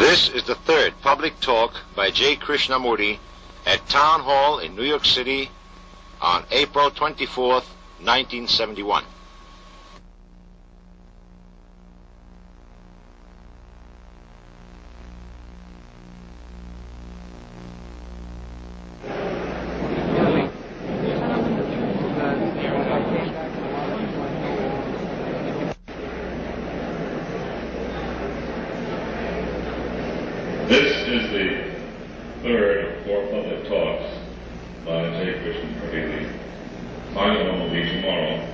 This is the third public talk by J. Krishnamurti at Town Hall in New York City on April 24th, 1971. This is the third of four public talks by J. Krishnamurti. The final one will be tomorrow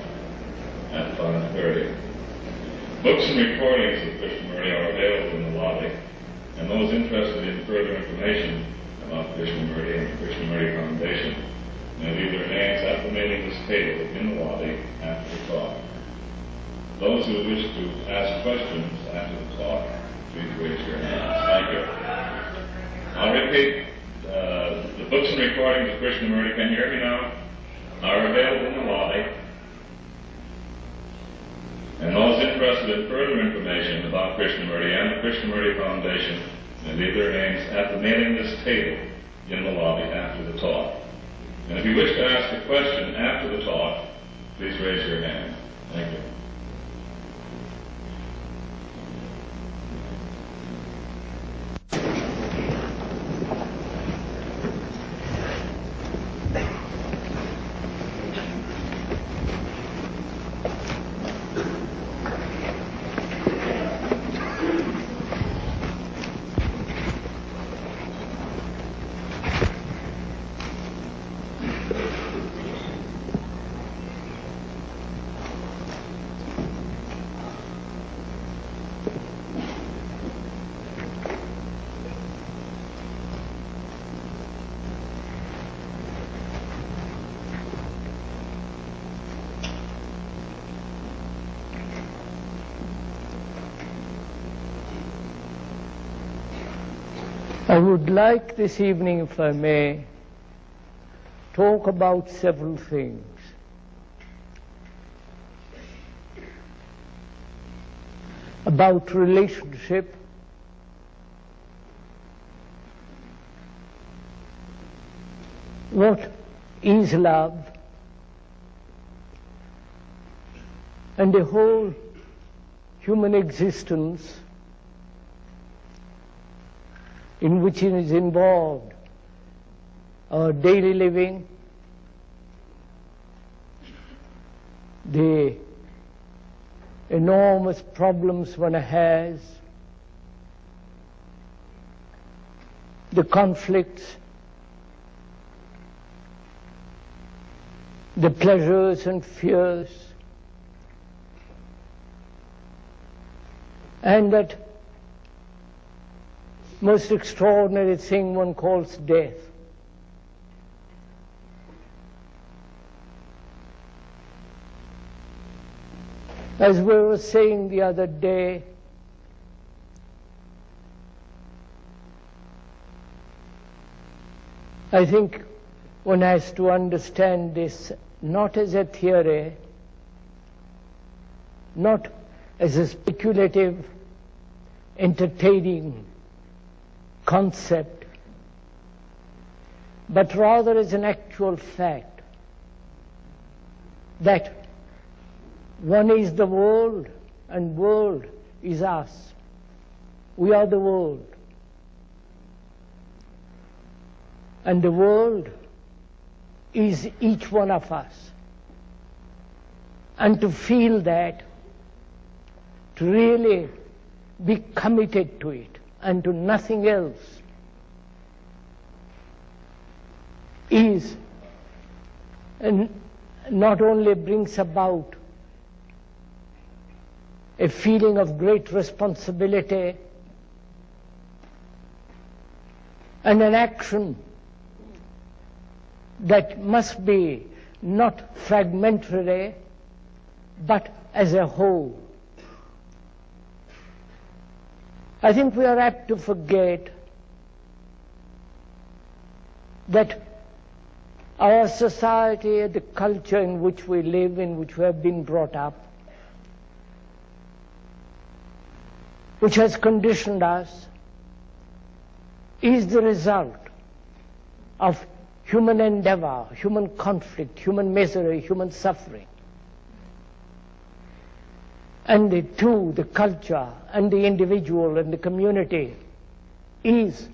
at 5:30. Books and recordings of Krishnamurti are available in the lobby, and those interested in further information about Krishnamurti and the Krishnamurti Foundation may leave their names at the mailing list table in the lobby after the talk. Those who wish to ask questions after the talk, please raise your hands. Thank you. I'll repeat, the books and recordings of Krishnamurti, can you hear me now, are available in the lobby. And those interested in further information about Krishnamurti and the Krishnamurti Foundation may leave their names at the mailing list table in the lobby after the talk. And if you wish to ask a question after the talk, please raise your hand. Thank you. I would like this evening, if I may, talk about several things. About relationship, what is love, and the whole human existence in which it is involved, our daily living, the enormous problems one has, the conflicts, the pleasures and fears, and that most extraordinary thing one calls death. As we were saying the other day, I think one has to understand this not as a theory, not as a speculative, entertaining concept, but rather as an actual fact that one is the world and world is us. We are the world. And the world is each one of us. And to feel that, to really be committed to it and to nothing else, is, and not only brings about a feeling of great responsibility and an action that must be not fragmentary but as a whole. I think we are apt to forget that our society, the culture in which we live, in which we have been brought up, which has conditioned us, is the result of human endeavor, human conflict, human misery, human suffering. And the two, the culture and the individual and the community, is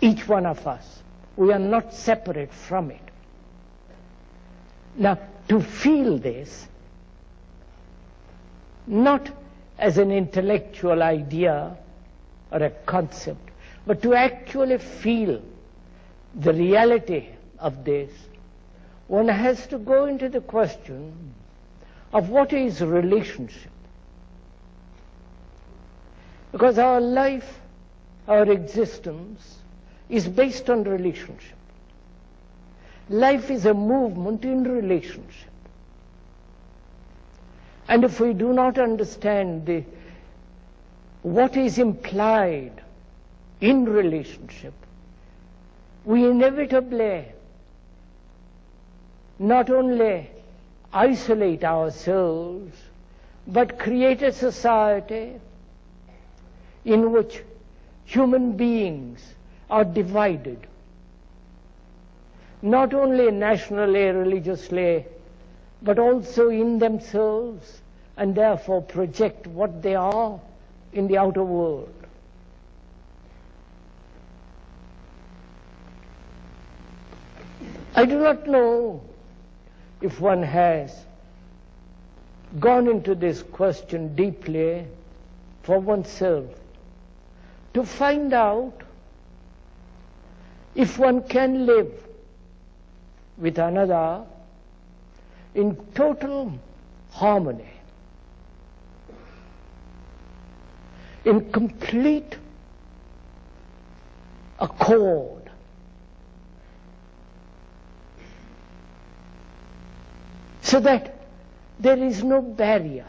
each one of us. We are not separate from it. Now, to feel this, not as an intellectual idea or a concept, but to actually feel the reality of this, one has to go into the question of what is relationship. Because our life, our existence, is based on relationship. Life is a movement in relationship. And if we do not understand what is implied in relationship, we inevitably not only isolate ourselves, but create a society in which human beings are divided, not only nationally, religiously, but also in themselves, and therefore project what they are in the outer world. I do not know if one has gone into this question deeply for oneself to find out if one can live with another in total harmony, in complete accord, so that there is no barrier,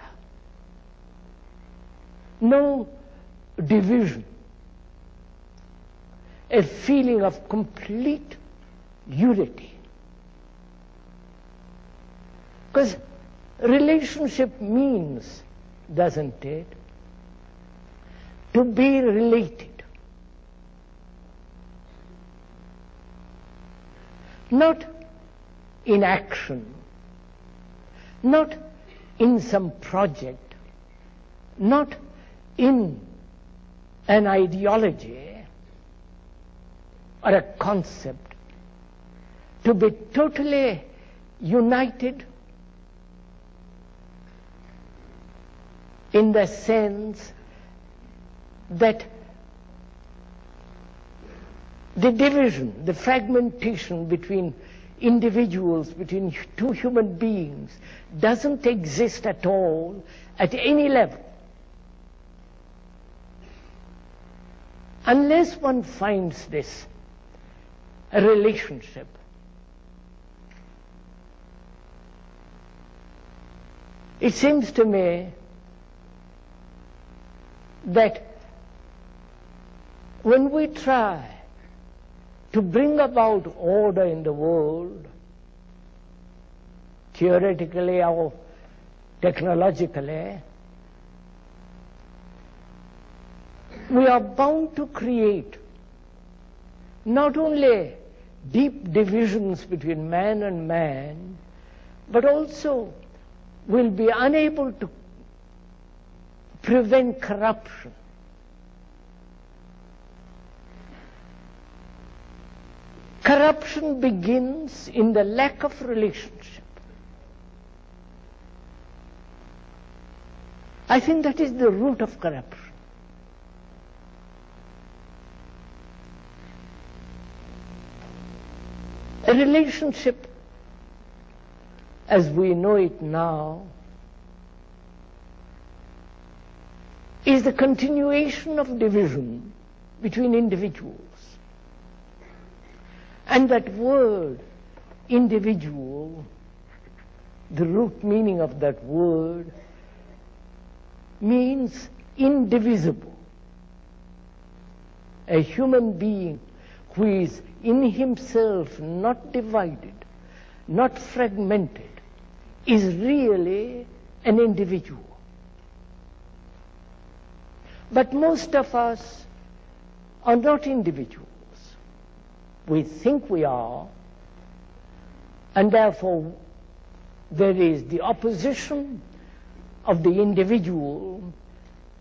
no division, a feeling of complete unity. Because relationship means, doesn't it, to be related. Not in action, not in some project, not in an ideology or a concept, to be totally united in the sense that the division, the fragmentation between individuals, between two human beings, doesn't exist at all at any level. Unless one finds this a relationship, it seems to me that when we try to bring about order in the world, theoretically or technologically, we are bound to create not only deep divisions between man and man, but also will be unable to prevent corruption. Corruption begins in the lack of relationship. I think that is the root of corruption. A relationship, as we know it now, is the continuation of division between individuals. And that word, individual, the root meaning of that word means indivisible. A human being who is in himself not divided, not fragmented, is really an individual. But most of us are not individuals. We think we are, and therefore there is the opposition of the individual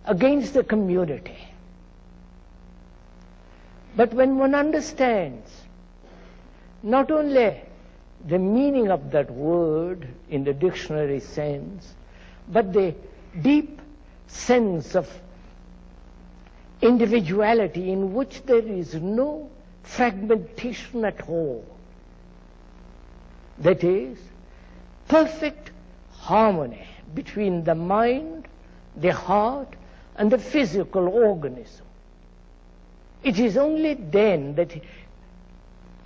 against the community. But when one understands not only the meaning of that word in the dictionary sense, but the deep sense of individuality in which there is no fragmentation at all, that is, perfect harmony between the mind, the heart, and the physical organism. It is only then that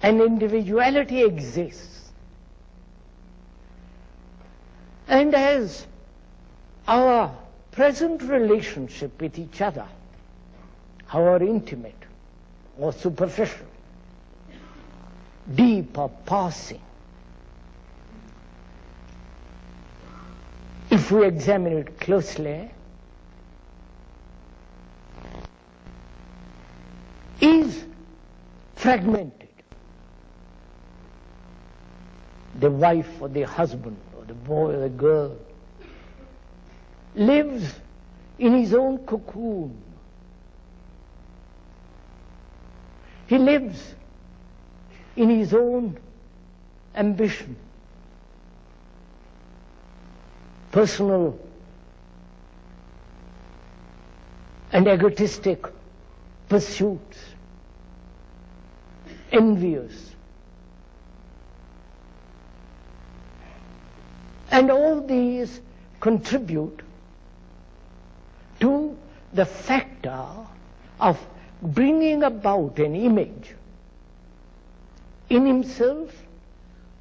an individuality exists. And as our present relationship with each other, however intimate or superficial, deep or passing, if we examine it closely, is fragmented. The wife or the husband or the boy or the girl lives in his own cocoon. He lives in his own ambition, personal and egotistic pursuits, envious. And all these contribute to the factor of bringing about an image in himself,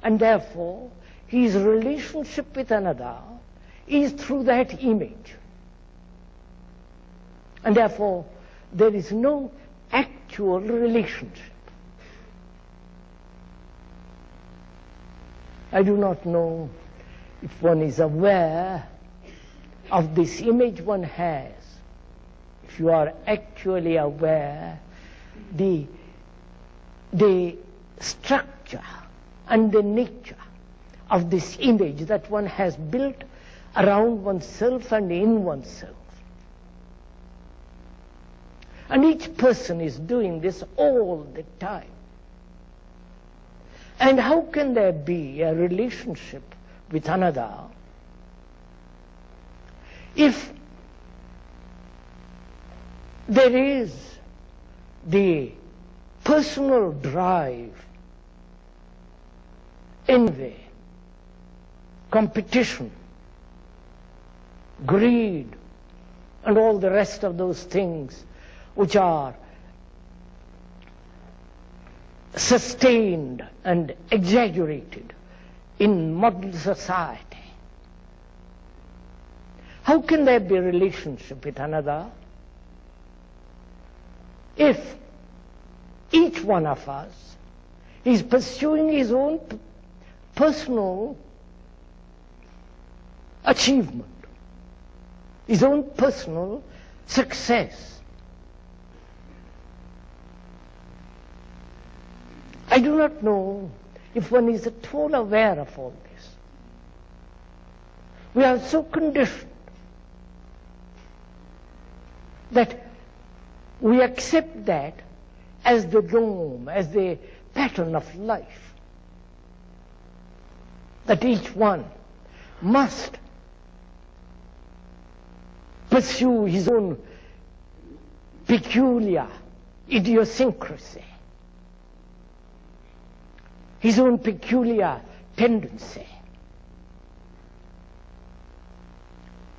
and therefore his relationship with another is through that image. And therefore there is no actual relationship. I do not know if one is aware of this image one has, if you are actually aware the structure and the nature of this image that one has built around oneself and in oneself. And each person is doing this all the time. And how can there be a relationship with another if there is the personal drive, envy, competition, greed, and all the rest of those things which are sustained and exaggerated in modern society? How can there be a relationship with another if each one of us is pursuing his own personal achievement, his own personal success? I do not know if one is at all aware of all this. We are so conditioned that we accept that as the norm, as the pattern of life, that each one must pursue his own peculiar idiosyncrasy, his own peculiar tendency,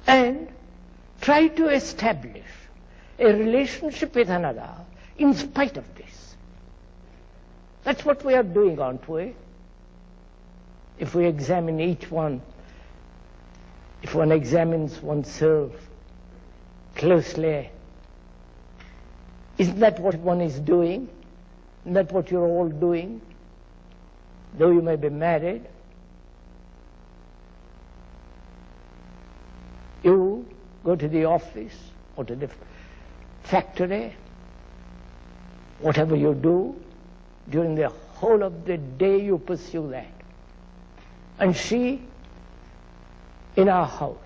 and try to establish a relationship with another in spite of this. That's what we are doing, aren't we? If we examine each one, if one examines oneself closely, isn't that what one is doing? Isn't that what you're all doing? Though you may be married, you go to the office or to the factory, Whatever you do, during the whole of the day you pursue that. And she, in our house,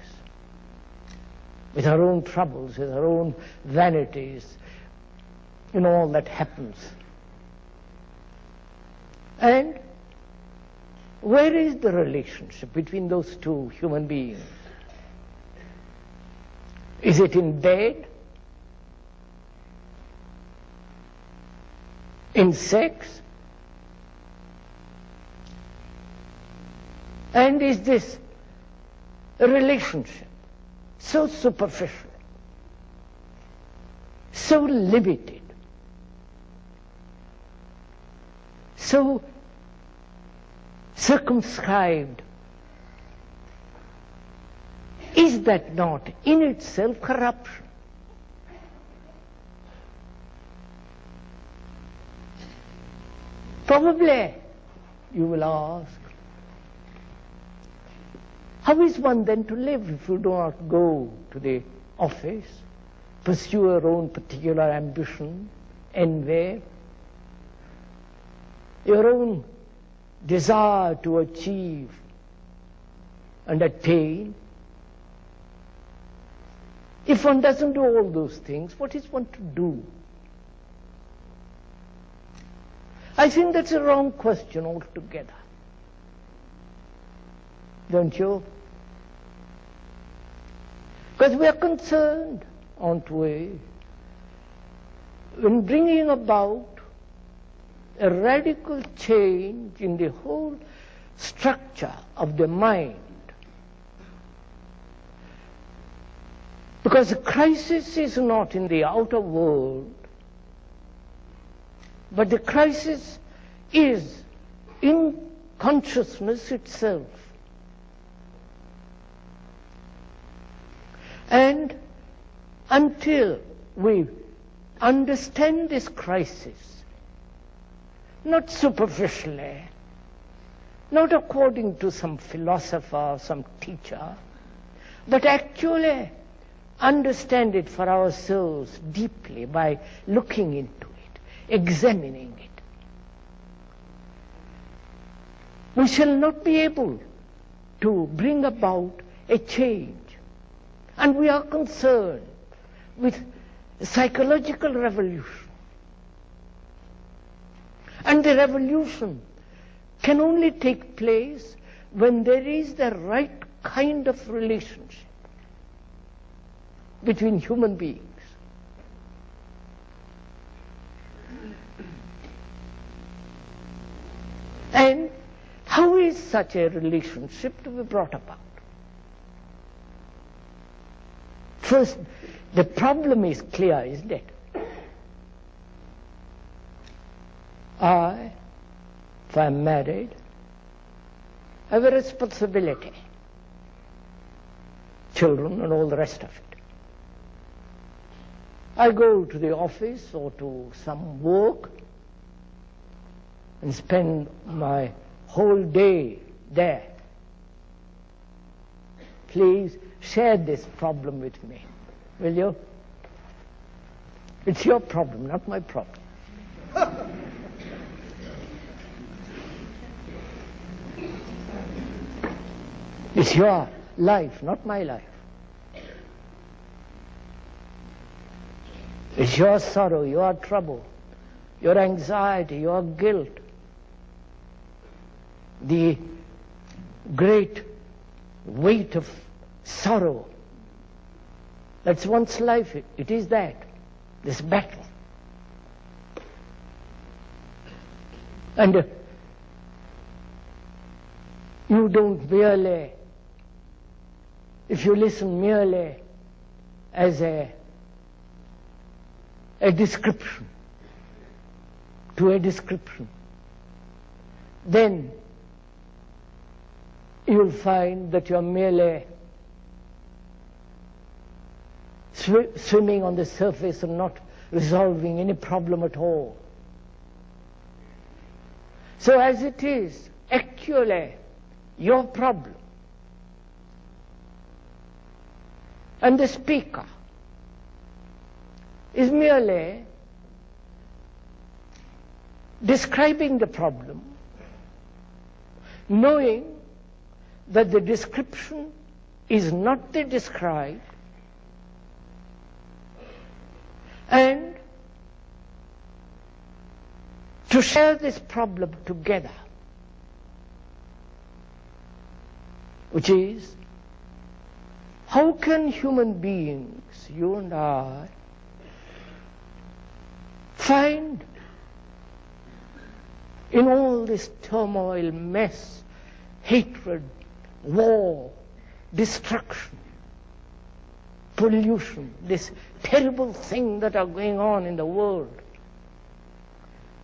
with her own troubles, with her own vanities, all that happens. And where is the relationship between those two human beings? Is it in bed? In sex? And is this a relationship so superficial, so limited, so circumscribed? Is that not in itself corruption? Probably, you will ask, how is one then to live if you do not go to the office, pursue your own particular ambition, envy, your own desire to achieve and attain? If one doesn't do all those things, what is one to do? I think that's a wrong question altogether. Don't you? Because we are concerned, aren't we, in bringing about a radical change in the whole structure of the mind. Because the crisis is not in the outer world, but the crisis is in consciousness itself. And until we understand this crisis, not superficially, not according to some philosopher, some teacher, but actually understand it for ourselves deeply by looking into it, examining it, we shall not be able to bring about a change. And we are concerned with psychological revolution. And the revolution can only take place when there is the right kind of relationship between human beings. And how is such a relationship to be brought about? First, the problem is clear, isn't it? If I'm married, I have a responsibility. Children and all the rest of it. I go to the office or to some work and spend my whole day there. Please share this problem with me, will you? It's your problem, not my problem. It's your life, not my life. It's your sorrow, your trouble, your anxiety, your guilt, the great weight of sorrow. That's one's life. It is that, this battle. And you don't merely, if you listen merely as a description, to a description, then you'll find that you're merely swimming on the surface and not resolving any problem at all. So as it is actually your problem, and the speaker is merely describing the problem, knowing that the description is not the described, and to share this problem together, which is, how can human beings, you and I, find in all this turmoil, mess, hatred, war, destruction, pollution, this terrible thing that are going on in the world,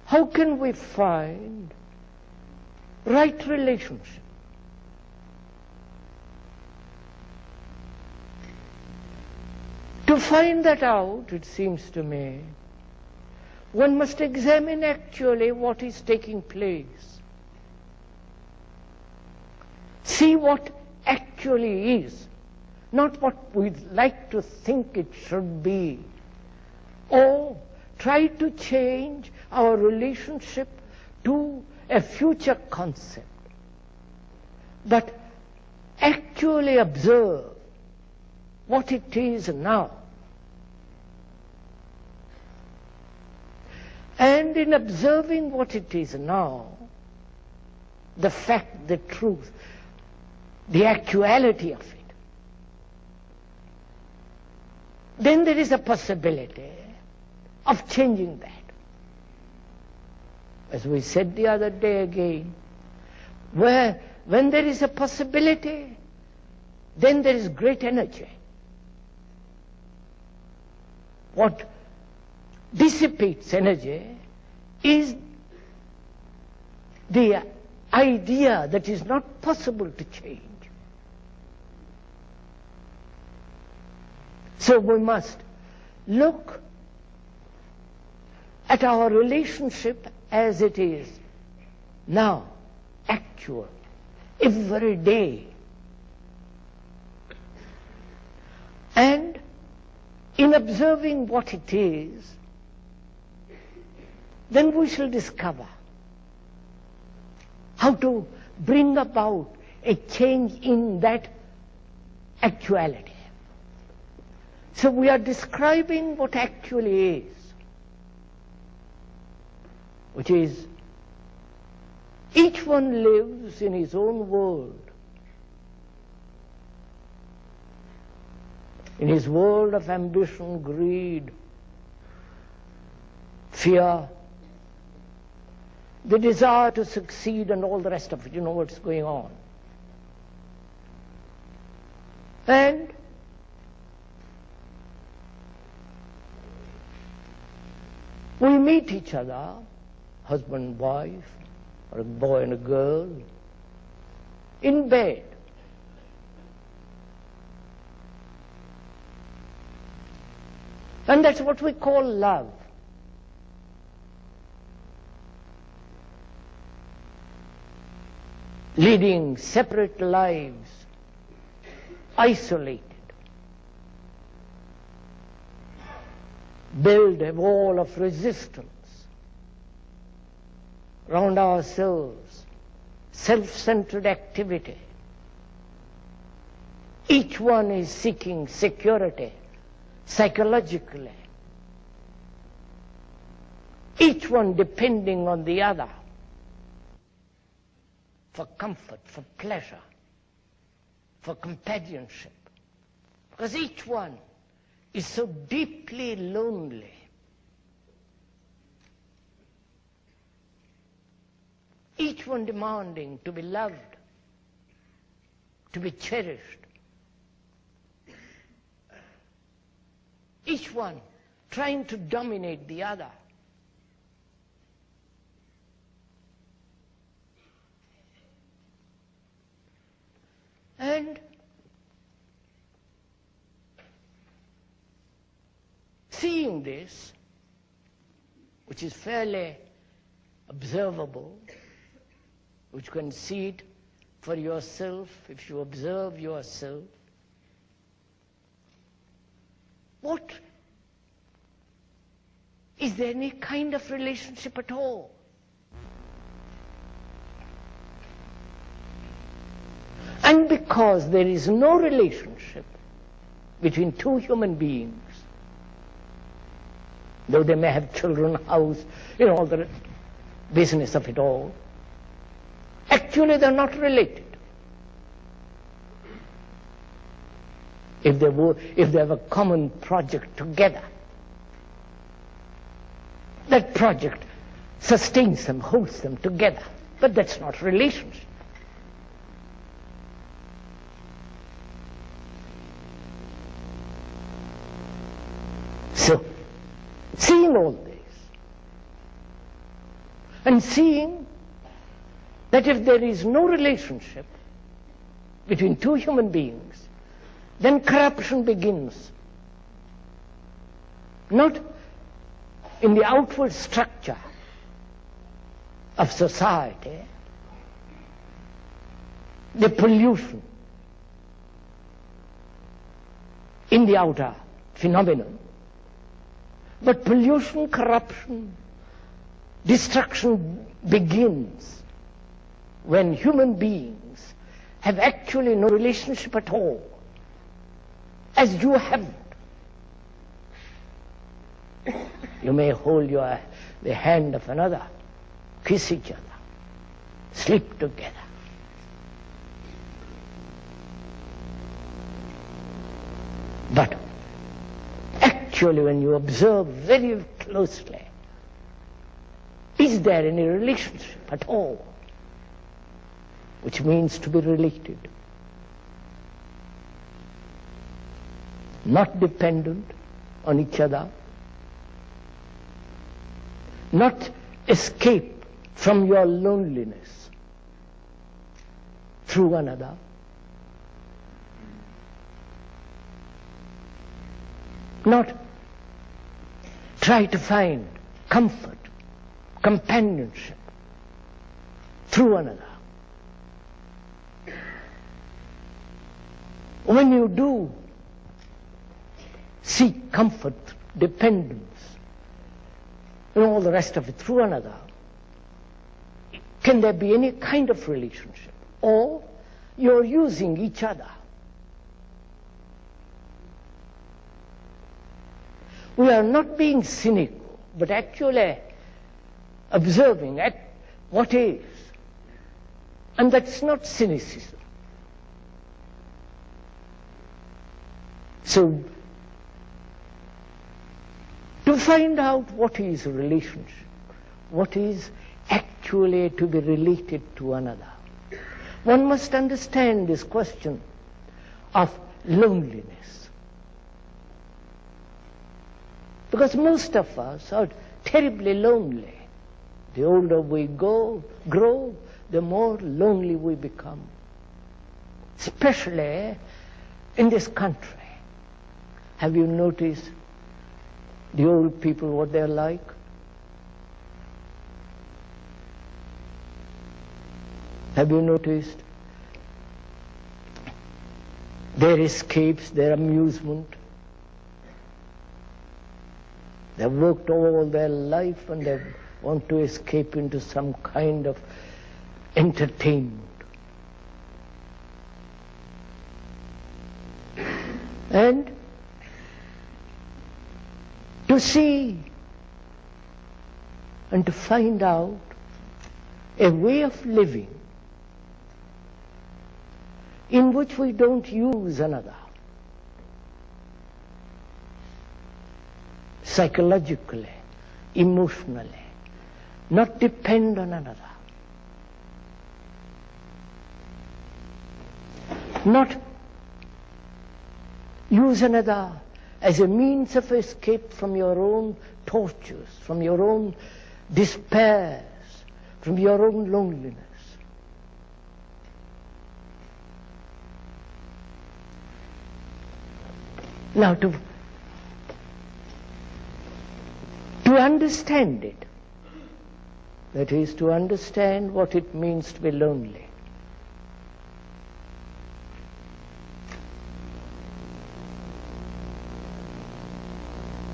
how can we find right relationship? To find that out, it seems to me, one must examine actually what is taking place. See what actually is, not what we'd like to think it should be, or try to change our relationship to a future concept, but actually observe what it is now. And in observing what it is now, the fact, the truth, the actuality of it, then there is a possibility of changing that. As we said the other day again, when there is a possibility, then there is great energy. What dissipates energy is the idea that is not possible to change. So we must look at our relationship as it is now, actual, every day. And in observing what it is, then we shall discover how to bring about a change in that actuality. So we are describing what actually is, which is each one lives in his own world, in his world of ambition, greed, fear, the desire to succeed and all the rest of it. You know what's going on. And we meet each other, husband and wife, or a boy and a girl, in bed. And that's what we call love. Leading separate lives, isolated. Build a wall of resistance around ourselves, self-centered activity. Each one is seeking security psychologically. Each one depending on the other for comfort, for pleasure, for companionship. Because each one is so deeply lonely. Each one demanding to be loved, to be cherished. Each one trying to dominate the other. And seeing this, which is fairly observable, which you can see it for yourself if you observe yourself, what? Is there any kind of relationship at all? because there is no relationship between two human beings, though they may have children, house, all the business of it all, actually they're not related. If they have a common project together, that project sustains them, holds them together. But that's not relationship. So, seeing all this, and seeing that if there is no relationship between two human beings, then corruption begins. Not in the outward structure of society, the pollution in the outer phenomenon, but pollution, corruption, destruction begins when human beings have actually no relationship at all, as you haven't. You may hold the hand of another, kiss each other, sleep together. But actually, when you observe very closely, is there any relationship at all? Which means to be related. Not dependent on each other, not escape from your loneliness through another, not try to find comfort, companionship through another. When you do seek comfort, dependence, and all the rest of it through another, can there be any kind of relationship? Or you're using each other. We are not being cynical, but actually observing what is. And that's not cynicism. So, to find out what is a relationship, what is actually to be related to another, one must understand this question of loneliness. Because most of us are terribly lonely. The older we grow, the more lonely we become. Especially in this country. Have you noticed the old people, what they're like? Have you noticed their escapes, their amusement? They've worked all their life and they want to escape into some kind of entertainment. And to see and to find out a way of living in which we don't use another, psychologically, emotionally, not depend on another, not use another as a means of escape from your own tortures, from your own despairs, from your own loneliness. Now, to understand it, that is, to understand what it means to be lonely,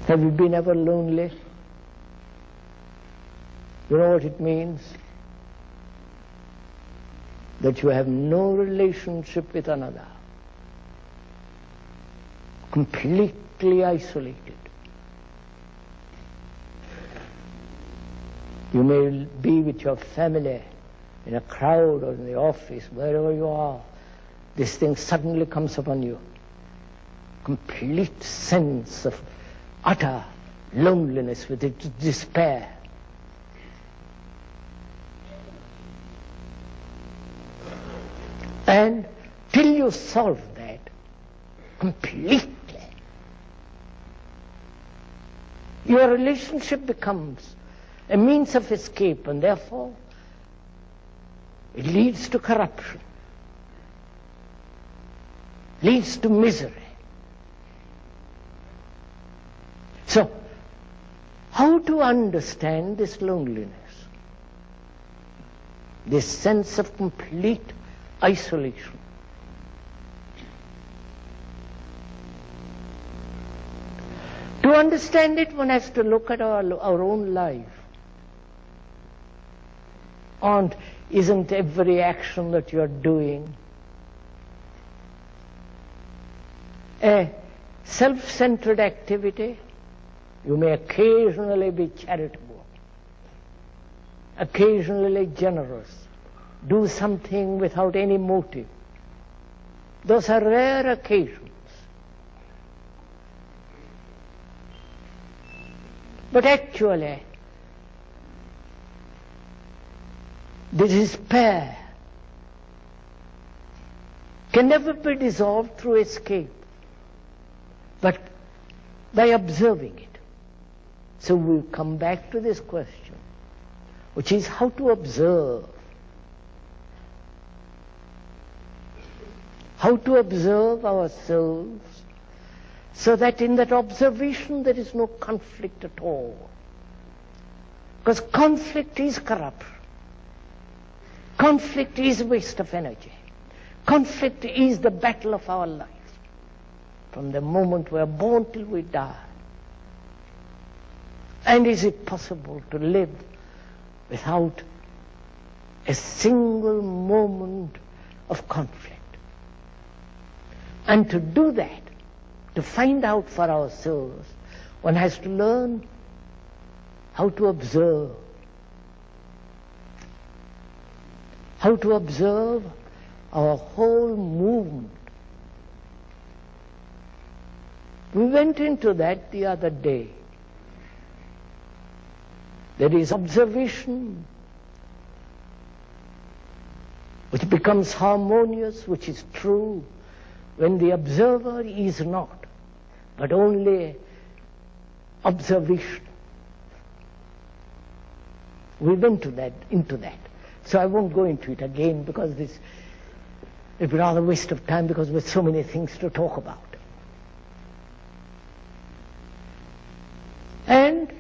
have you been ever lonely? You know what it means? that you have no relationship with another, completely isolated. You may be with your family in a crowd or in the office, wherever you are. This thing suddenly comes upon you. Complete sense of utter loneliness with its despair. And till you solve that completely, your relationship becomes a means of escape, and therefore it leads to corruption, leads to misery. So, how to understand this loneliness, this sense of complete isolation? To understand it, one has to look at our own life. And isn't every action that you're doing a self-centered activity? You may occasionally be charitable, occasionally generous, do something without any motive. Those are rare occasions. But actually, the despair can never be dissolved through escape, but by observing it. So we'll come back to this question, which is how to observe. How to observe ourselves so that in that observation there is no conflict at all. Because conflict is corruption. Conflict is a waste of energy. Conflict is the battle of our life. From the moment we are born till we die. And is it possible to live without a single moment of conflict? And to do that, to find out for ourselves, one has to learn how to observe. How to observe our whole movement. We went into that the other day. There is observation which becomes harmonious, which is true, when the observer is not, but only observation. We went into that. So I won't go into it again because it would be rather a waste of time because there's so many things to talk about. And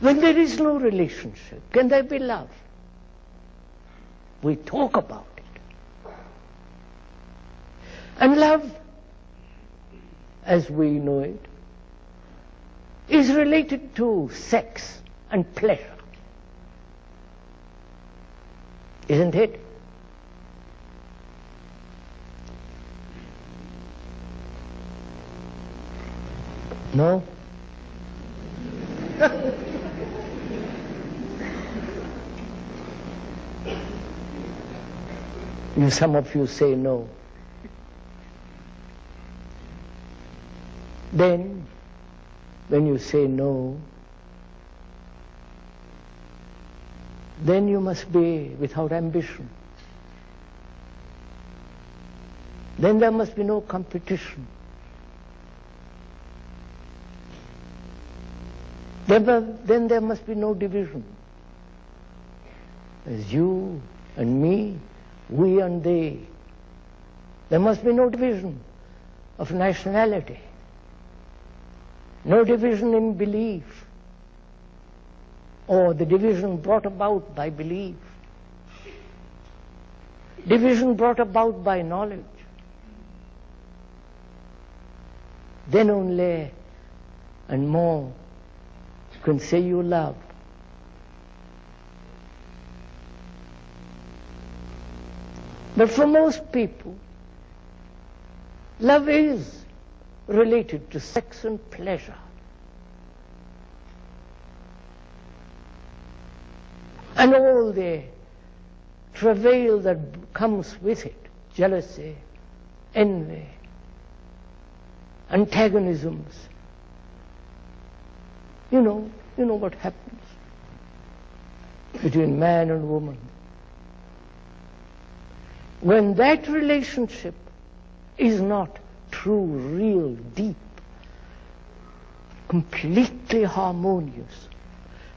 when there is no relationship, can there be love? We talk about it. And love, as we know it, is related to sex and pleasure. Isn't it? No? Some of you say no. Then, when you say no, then you must be without ambition. Then there must be no competition. Then there must be no division. There's you and me, we and they. There must be no division of nationality, no division in belief, or the division brought about by belief, division brought about by knowledge. Then only and more you can say you love. But for most people, love is related to sex and pleasure. And all the travail that comes with it, jealousy, envy, antagonisms. You know what happens between man and woman. When that relationship is not true, real, deep, completely harmonious,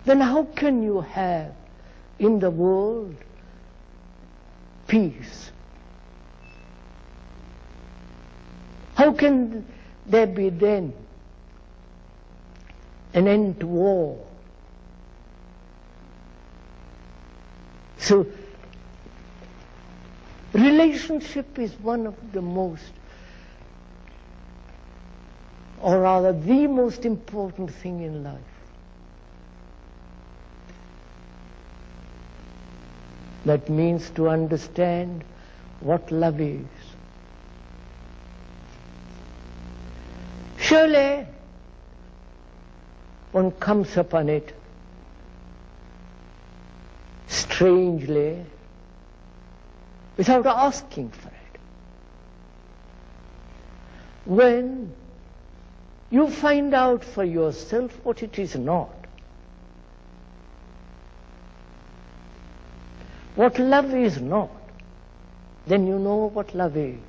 then how can you have in the world peace? How can there be then an end to war? So, relationship is one of the most, or rather the most important thing in life. That means to understand what love is. Surely, one comes upon it strangely, without asking for it. When you find out for yourself what it is not, what love is not, then you know what love is.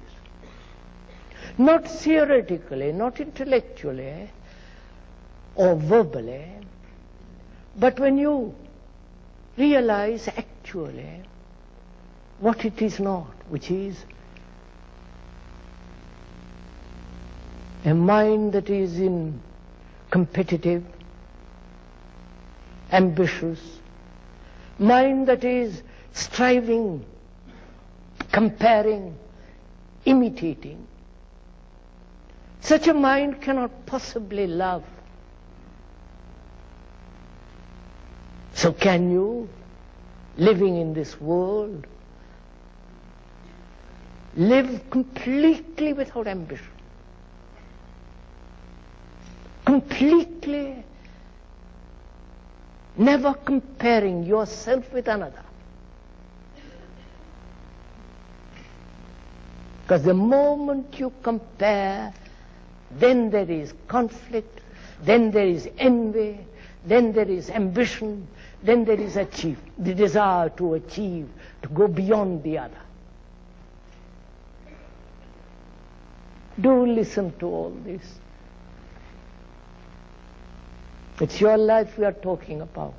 Not theoretically, not intellectually, or verbally, but when you realize actually what it is not, which is a mind that is competitive, ambitious, mind that is striving, comparing, imitating. Such a mind cannot possibly love. So can you, living in this world, live completely without ambition? Completely never comparing yourself with another. Because the moment you compare, then there is conflict, then there is envy, then there is ambition, then there is the desire to achieve, to go beyond the other. Do listen to all this. It's your life we are talking about.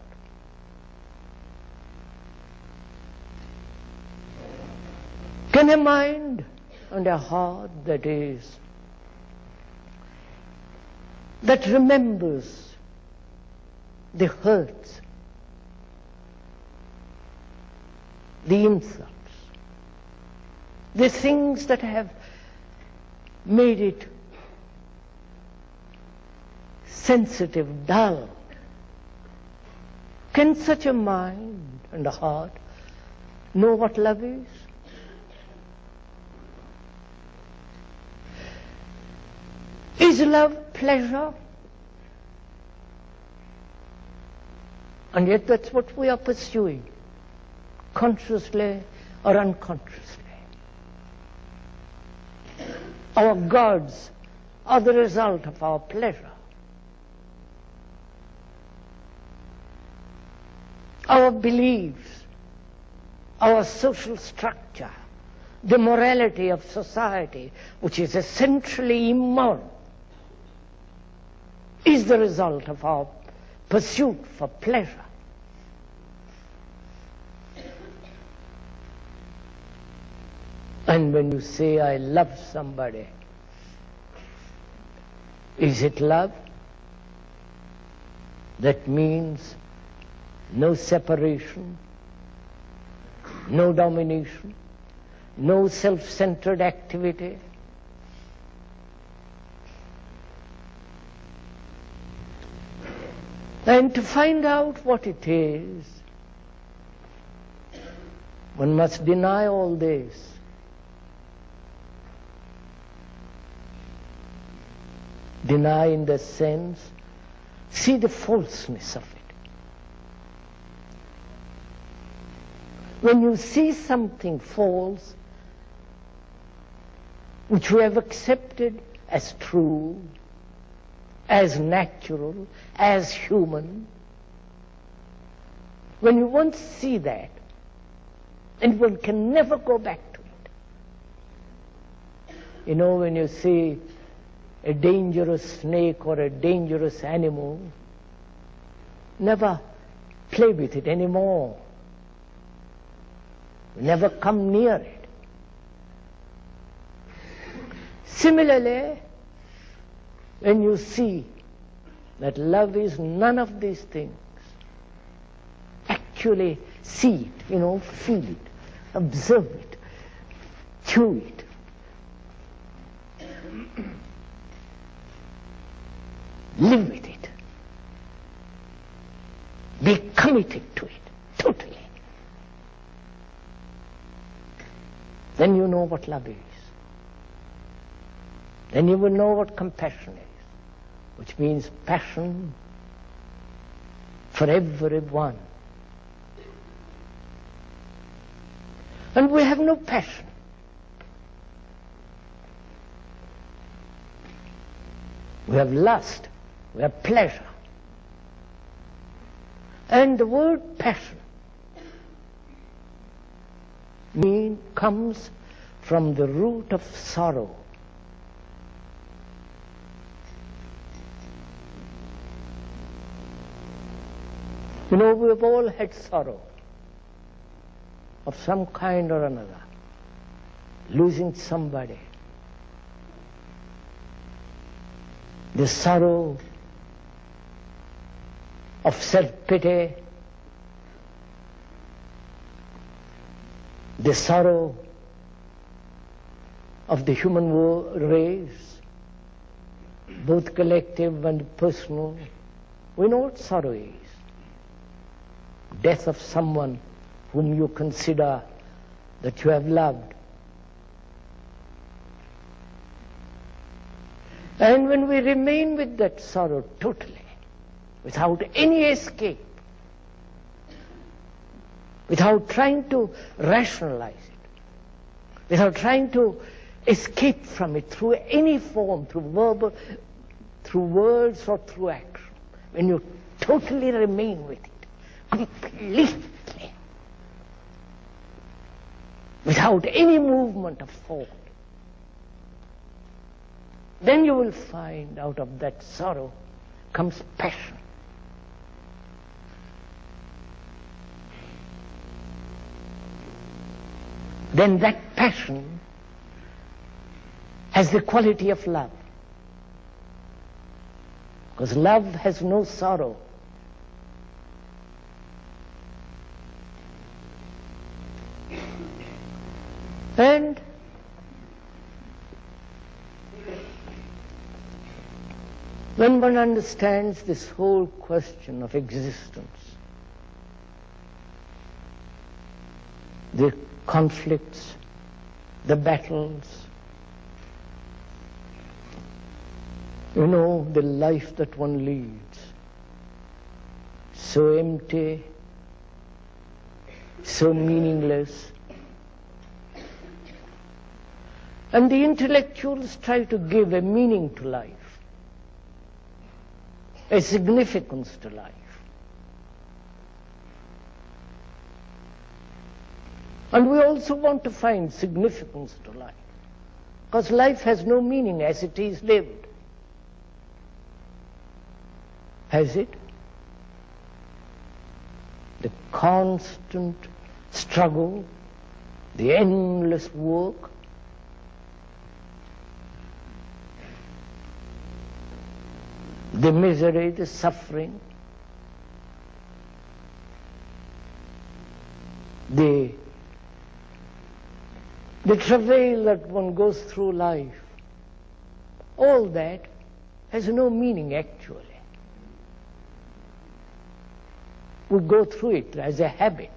Can a mind and a heart that remembers the hurts, the insults, the things that have made it sensitive, dull. Can such a mind and a heart know what love is? Is love pleasure? And yet that's what we are pursuing, consciously or unconsciously. Our gods are the result of our pleasure. Our beliefs, our social structure, the morality of society, which is essentially immoral, is the result of our pursuit for pleasure. And when you say, I love somebody, is it love? That means no separation, no domination, no self-centered activity. And to find out what it is, one must deny all this Deny in the sense, see the falseness of it. When you see something false, which we have accepted as true, as natural, as human, when you once see that, and one can never go back to it. You know, when you see a dangerous snake or a dangerous animal, never play with it anymore. Never come near it. Similarly, when you see that love is none of these things, actually see it, feel it, observe it, chew it. Live with it. Be committed to it, totally. Then you know what love is. Then you will know what compassion is, which means passion for everyone. And we have no passion. We have lust, we have pleasure. And the word passion comes from the root of sorrow. We have all had sorrow of some kind or another, losing somebody. The sorrow of self-pity, the sorrow of the human race, both collective and personal. We know what sorrow is. Death of someone whom you consider that you have loved. And when we remain with that sorrow totally, without any escape, without trying to rationalize it, without trying to escape from it through any form, through verbal, through words or through action, when you totally remain with it, completely, without any movement of thought, then you will find out of that sorrow comes passion. Then that passion has the quality of love. Because love has no sorrow. And when one understands this whole question of existence, the conflicts, the battles, the life that one leads, so empty, so meaningless. And the intellectuals try to give a meaning to life, a significance to life. And we also want to find significance to life, because life has no meaning as it is lived. Has it? The constant struggle, the endless work, the misery, the suffering, the travail that one goes through life, all that has no meaning actually. We go through it as a habit.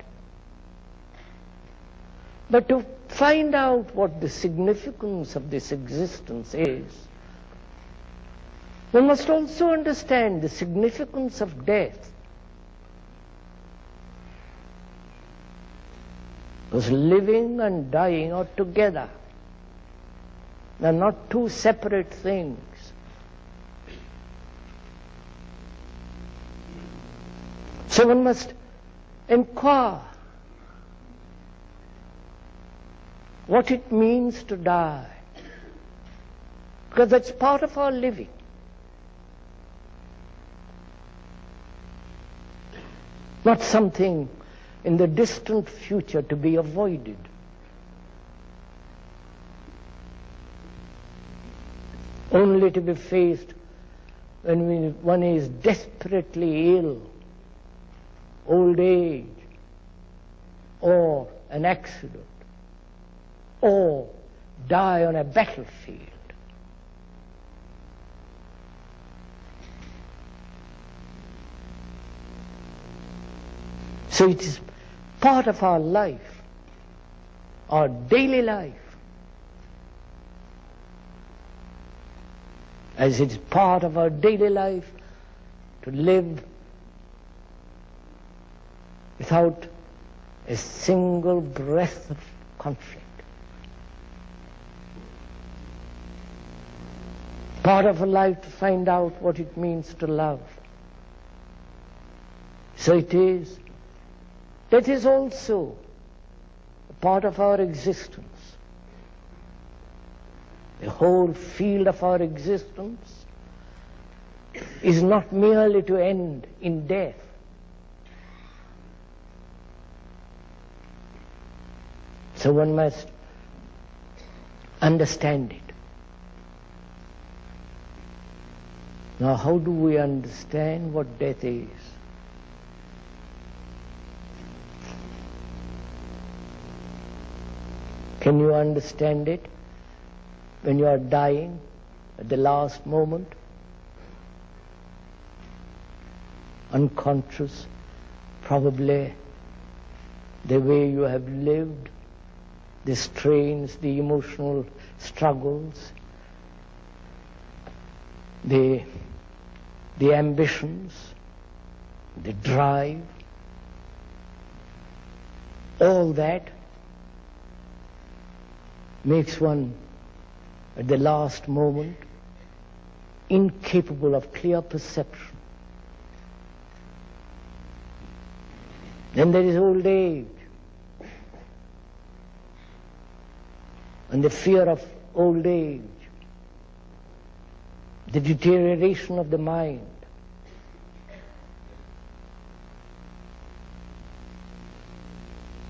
But to find out what the significance of this existence is, One must also understand the significance of death. Because living and dying are together. They are not two separate things. So one must inquire what it means to die, because that's part of our living. Not something in the distant future to be avoided. Only to be faced when one is desperately ill, old age, or an accident, or die on a battlefield. So it is part of our life, our daily life, as it is part of our daily life to live without a single breath of conflict. Part of a life to find out what it means to love. So it is. That is also a part of our existence. The whole field of our existence is not merely to end in death. So one must understand it. Now, how do we understand what death is? Can you understand it when you are dying at the last moment? Unconscious, probably the way you have lived, the strains, the emotional struggles, the ambitions, the drive, all that makes one, at the last moment, incapable of clear perception. Then there is old age, and the fear of old age, the deterioration of the mind,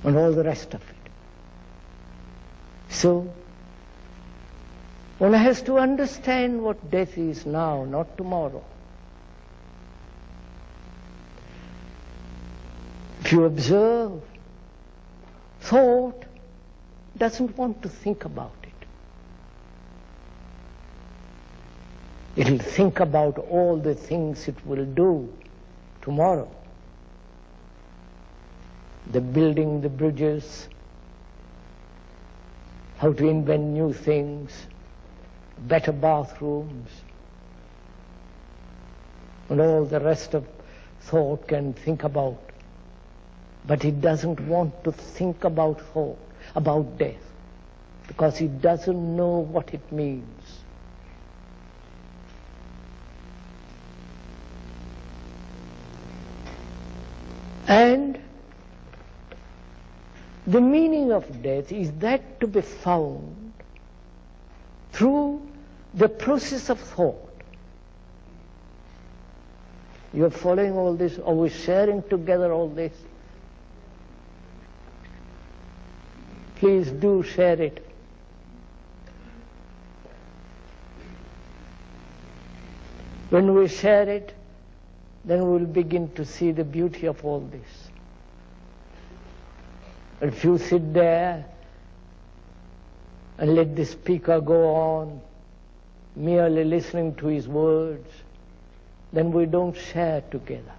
and all the rest of it. So, one has to understand what death is now, not tomorrow. If you observe, thought doesn't want to think about it. It will think about all the things it will do tomorrow. The building the bridges, how to invent new things, better bathrooms, and all the rest of thought can think about. But it doesn't want to think about thought, about death, because it doesn't know what it means. And the meaning of death is that to be found through the process of thought. You are following all this? Are we sharing together all this? Please do share it. When we share it, then we will begin to see the beauty of all this. If you sit there and let the speaker go on, merely listening to his words, then we don't share together.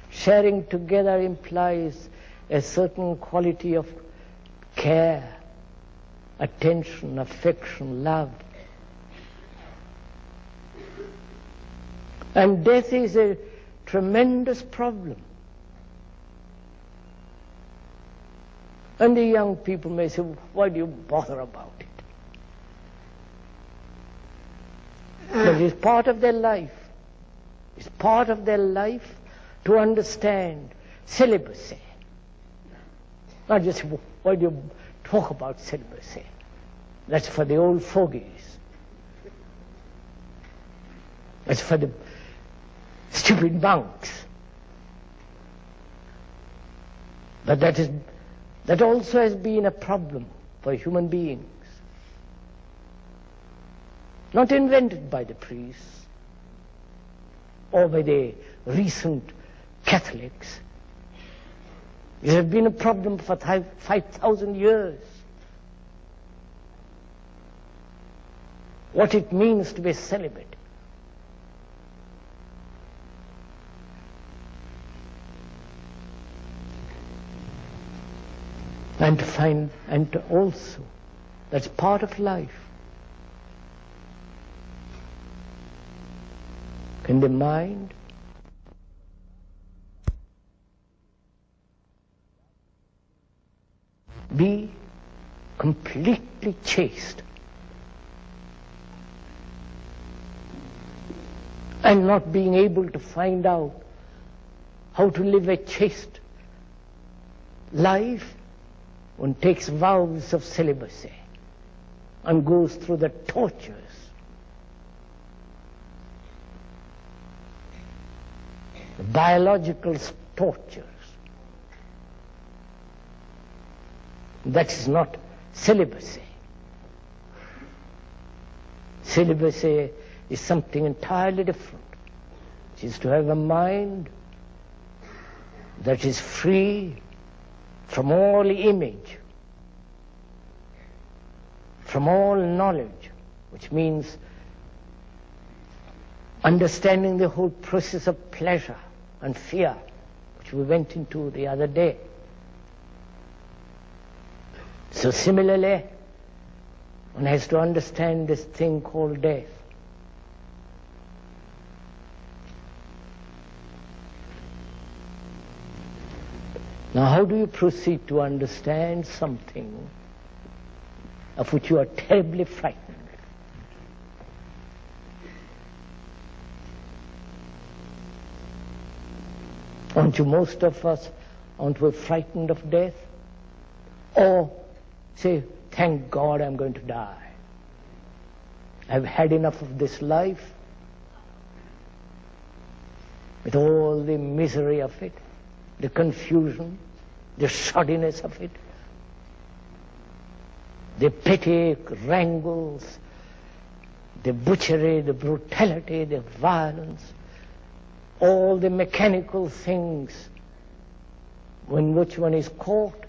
Sharing together implies a certain quality of care, attention, affection, love. And death is a tremendous problem. And the young people may say, why do you bother about it? But it's part of their life. It's part of their life to understand celibacy. Not just, why do you talk about celibacy? That's for the old fogies. That's for the stupid monks. But that also has been a problem for human beings. Not invented by the priests or by the recent Catholics. It has been a problem for 5,000 years. What it means to be celibate. And to find, and to also, that's part of life. Can the mind be completely chaste and not being able to find out how to live a chaste life? One takes vows of celibacy and goes through the tortures. The biological tortures. That is not celibacy. Celibacy is something entirely different. It is to have a mind that is free from all image, from all knowledge, which means understanding the whole process of pleasure and fear, which we went into the other day. So similarly, one has to understand this thing called death. Now, how do you proceed to understand something of which you are terribly frightened? Aren't you, most of us, aren't we frightened of death? Or say, thank God I'm going to die. I've had enough of this life, with all the misery of it, the confusion, the shoddiness of it, the petty wrangles, the butchery, the brutality, the violence, all the mechanical things in which one is caught.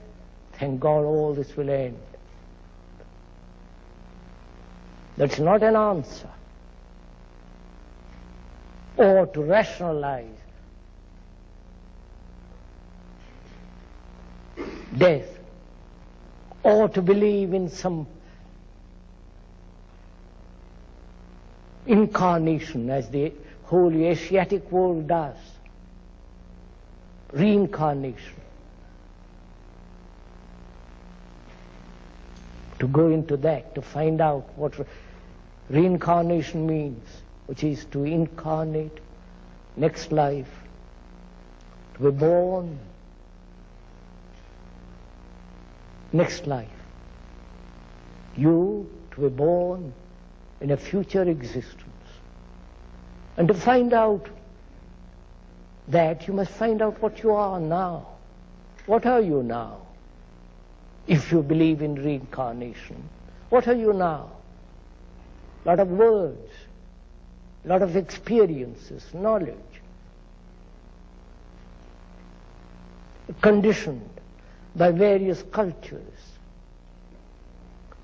Thank God all this will end. That's not an answer. Or to rationalize death, or to believe in some incarnation as the whole Asiatic world does, reincarnation. To go into that, to find out what reincarnation means, which is to incarnate next life, to be born next life. You to be born in a future existence. And to find out that, you must find out what you are now. What are you now? If you believe in reincarnation, what are you now? A lot of words, a lot of experiences, knowledge, conditioned by various cultures,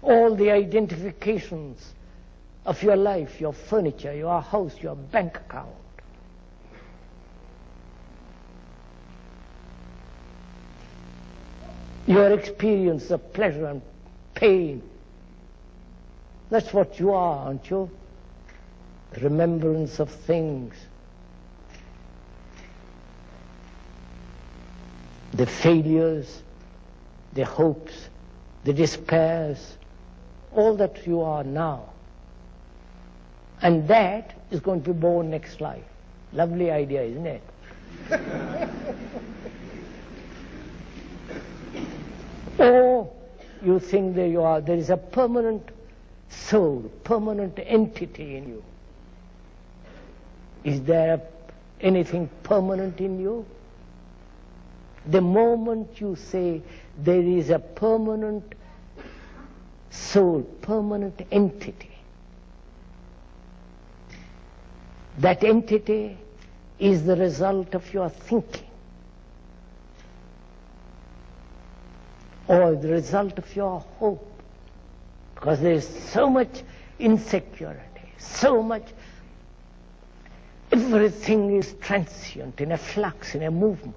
all the identifications of your life, your furniture, your house, your bank account. Your experience of pleasure and pain. That's what you are, aren't you? Remembrance of things the failures, the hopes, the despairs, all that you are now. And that is going to be born next life. Lovely idea, isn't it? Or you think that there is a permanent soul, permanent entity in you. Is there anything permanent in you? The moment you say there is a permanent soul, permanent entity, that entity is the result of your thinking, or the result of your hope, because there is so much insecurity, so much, everything is transient, in a flux, in a movement.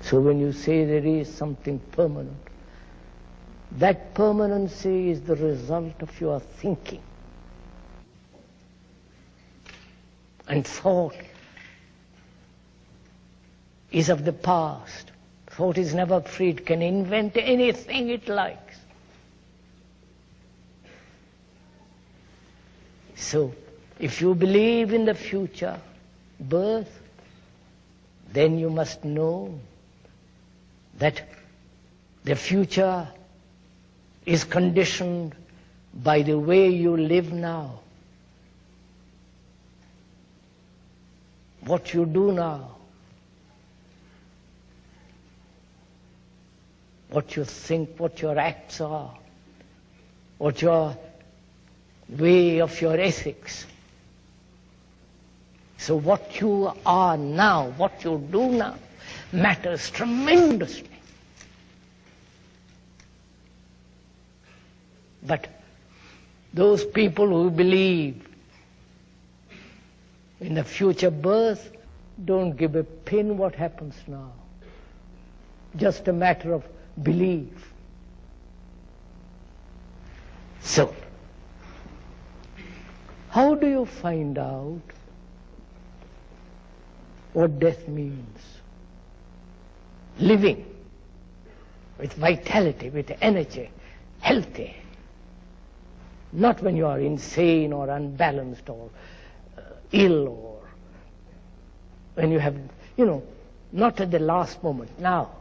So when you say there is something permanent, that permanency is the result of your thinking. And thought is of the past. Thought is never free. It can invent anything it likes. So, if you believe in the future birth, then you must know that the future is conditioned by the way you live now. What you do now, what you think, what your acts are, what your way of your ethics. So what you are now, what you do now, matters tremendously. But those people who believe in the future birth don't give a pin what happens now. Just a matter of belief. So, how do you find out what death means? Living with vitality, with energy, healthy. Not when you are insane or unbalanced or ill, or when you have, not at the last moment. Now,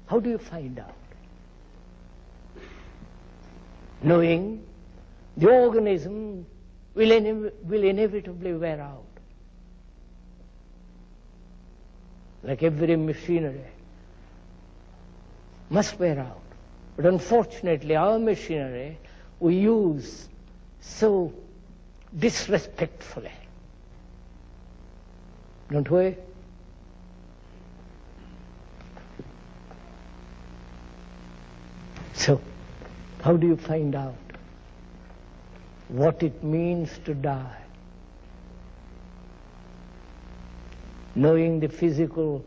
how do you find out? Knowing the organism will inevitably wear out. Like every machinery must wear out. But unfortunately, our machinery we use so disrespectfully. Don't we? So, how do you find out what it means to die? Knowing the physical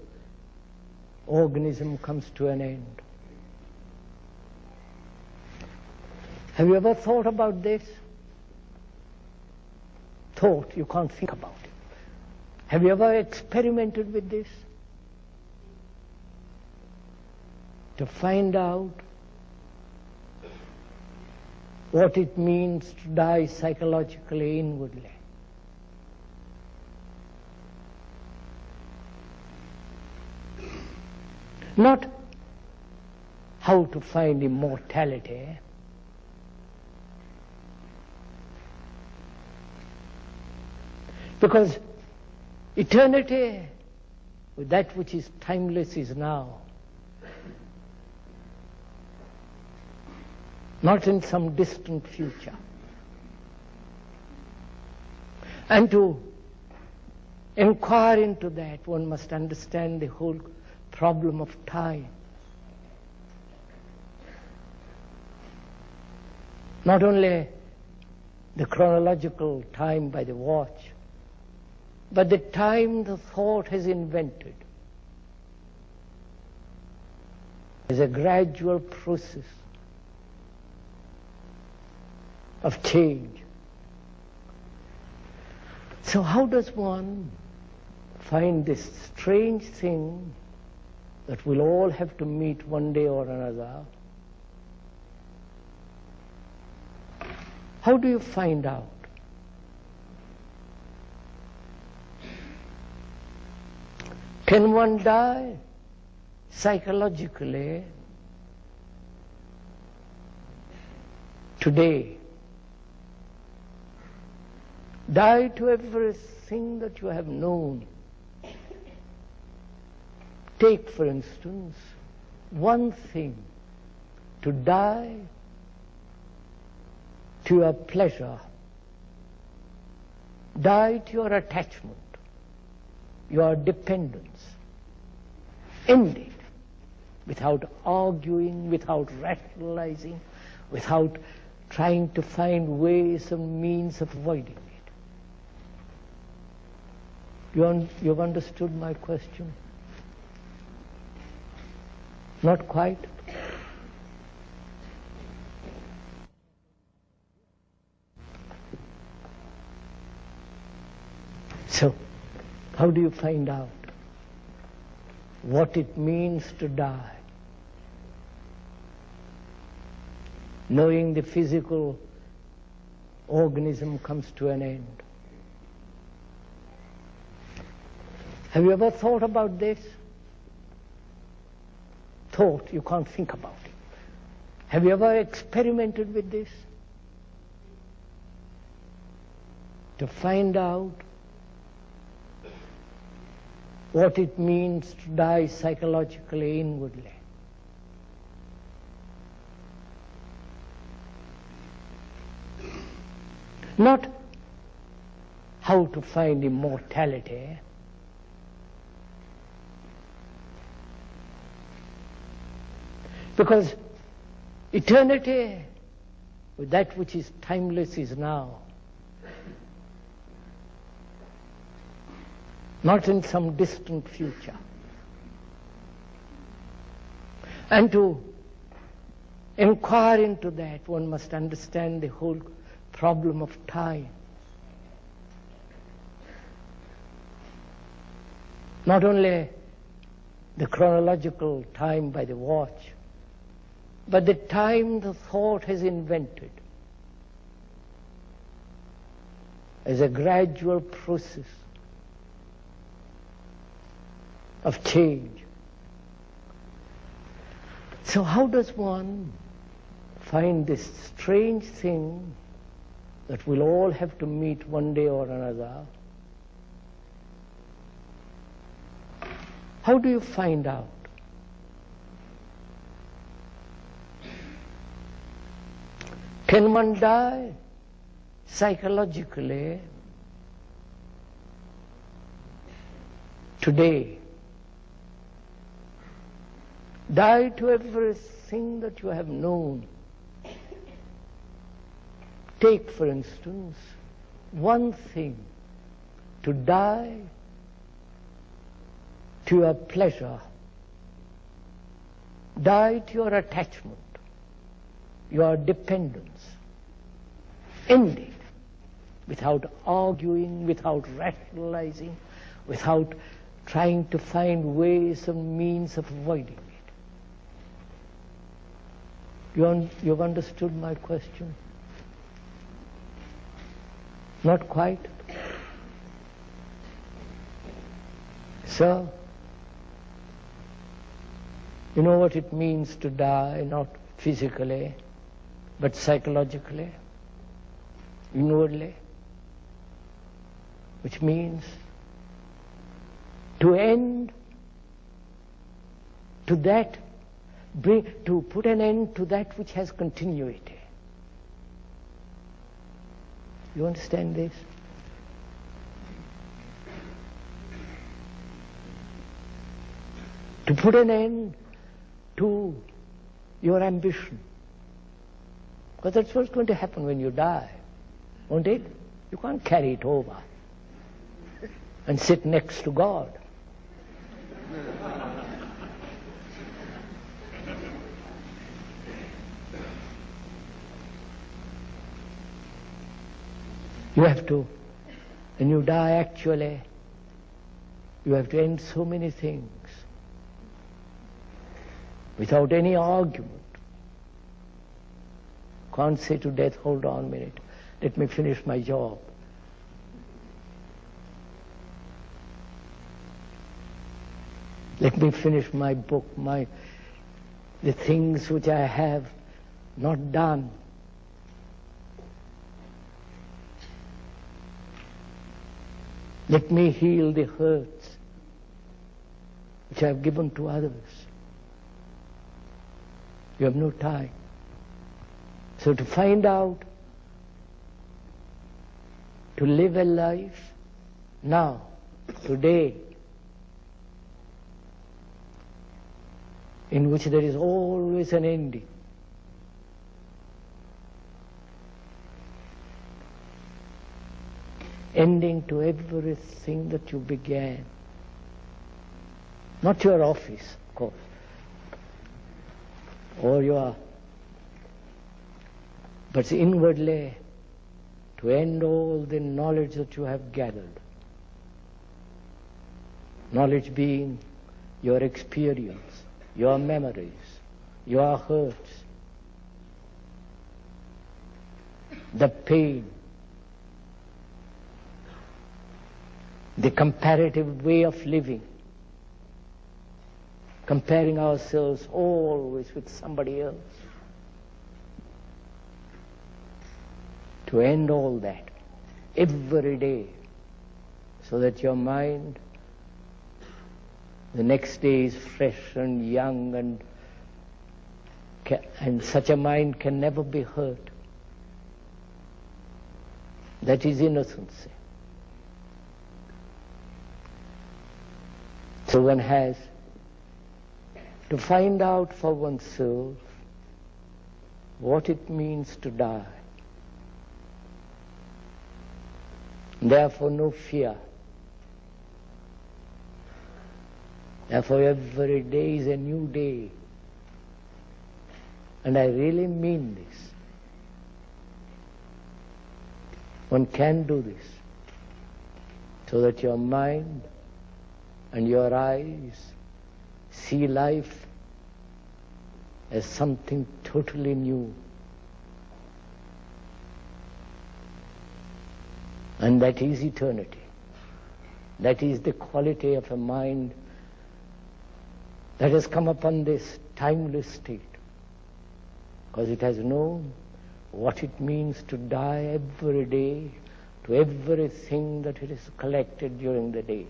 organism comes to an end. Have you ever thought about this? Thought, you can't think about it. Have you ever experimented with this? To find out what it means to die psychologically, inwardly. Not how to find immortality, because eternity, with that which is timeless, is now. Not in some distant future. And to inquire into that, one must understand the whole problem of time. Not only the chronological time by the watch, but the time the thought has invented. Is a gradual process of change. So how does one find this strange thing that we'll all have to meet one day or another, how do you find out? Can one die psychologically today? Die to everything that you have known. Take, for instance, one thing, to die to your pleasure, die to your attachment, your dependence. End it without arguing, without rationalizing, without trying to find ways and means of avoiding it. You've understood my question? Not quite? So, how do you find out what it means to die? Knowing the physical organism comes to an end. Have you ever thought about this? Thought, you can't think about it. Have you ever experimented with this? To find out what it means to die psychologically, inwardly. Not how to find immortality, because eternity, with that which is timeless, is now. Not in some distant future. And to inquire into that, one must understand the whole problem of time. Not only the chronological time by the watch, but the time the thought has invented as a gradual process of change. So how does one find this strange thing that we'll all have to meet one day or another? How do you find out? Can one die psychologically today? Die to everything that you have known. Take, for instance, one thing, to die to your pleasure, die to your attachment, your dependence. End it without arguing, without rationalizing, without trying to find ways and means of avoiding it. You've understood my question? Not quite? So, you know what it means to die, not physically, but psychologically, inwardly, which means to end to that, to put an end to that which has continuity. You understand this? To put an end to your ambition. Because that's what's going to happen when you die, won't it? You can't carry it over and sit next to God. You have to, when you die, actually You have to end so many things without any argument. Can't say to death, hold on a minute, let me finish my job. Let me finish my book, the things which I have not done. Let me heal the hurts which I have given to others. You have no time. So to find out, to live a life now, today, in which there is always an ending. Ending to everything that you began. Not your office, of course, or but inwardly to end all the knowledge that you have gathered. Knowledge being your experience, your memories, your hurts, the pain, the comparative way of living, comparing ourselves always with somebody else. To end all that every day, so that your mind the next day is fresh and young, and such a mind can never be hurt. That is innocency. So one has to find out for oneself what it means to die. Therefore no fear. Therefore every day is a new day. And I really mean this. One can do this so that your mind and your eyes see life as something totally new. And that is eternity. That is the quality of a mind that has come upon this timeless state, because it has known what it means to die every day to everything that it has collected during the day.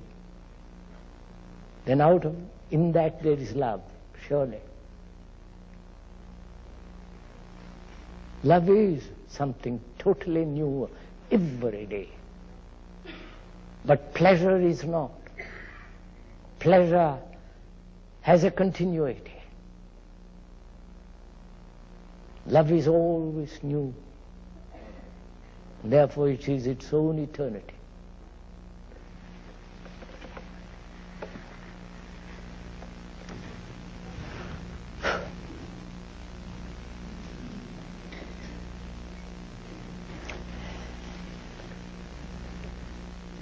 Then in that there is love, surely. Love is something totally new every day. But pleasure is not. Pleasure has a continuity. Love is always new. Therefore it is its own eternity.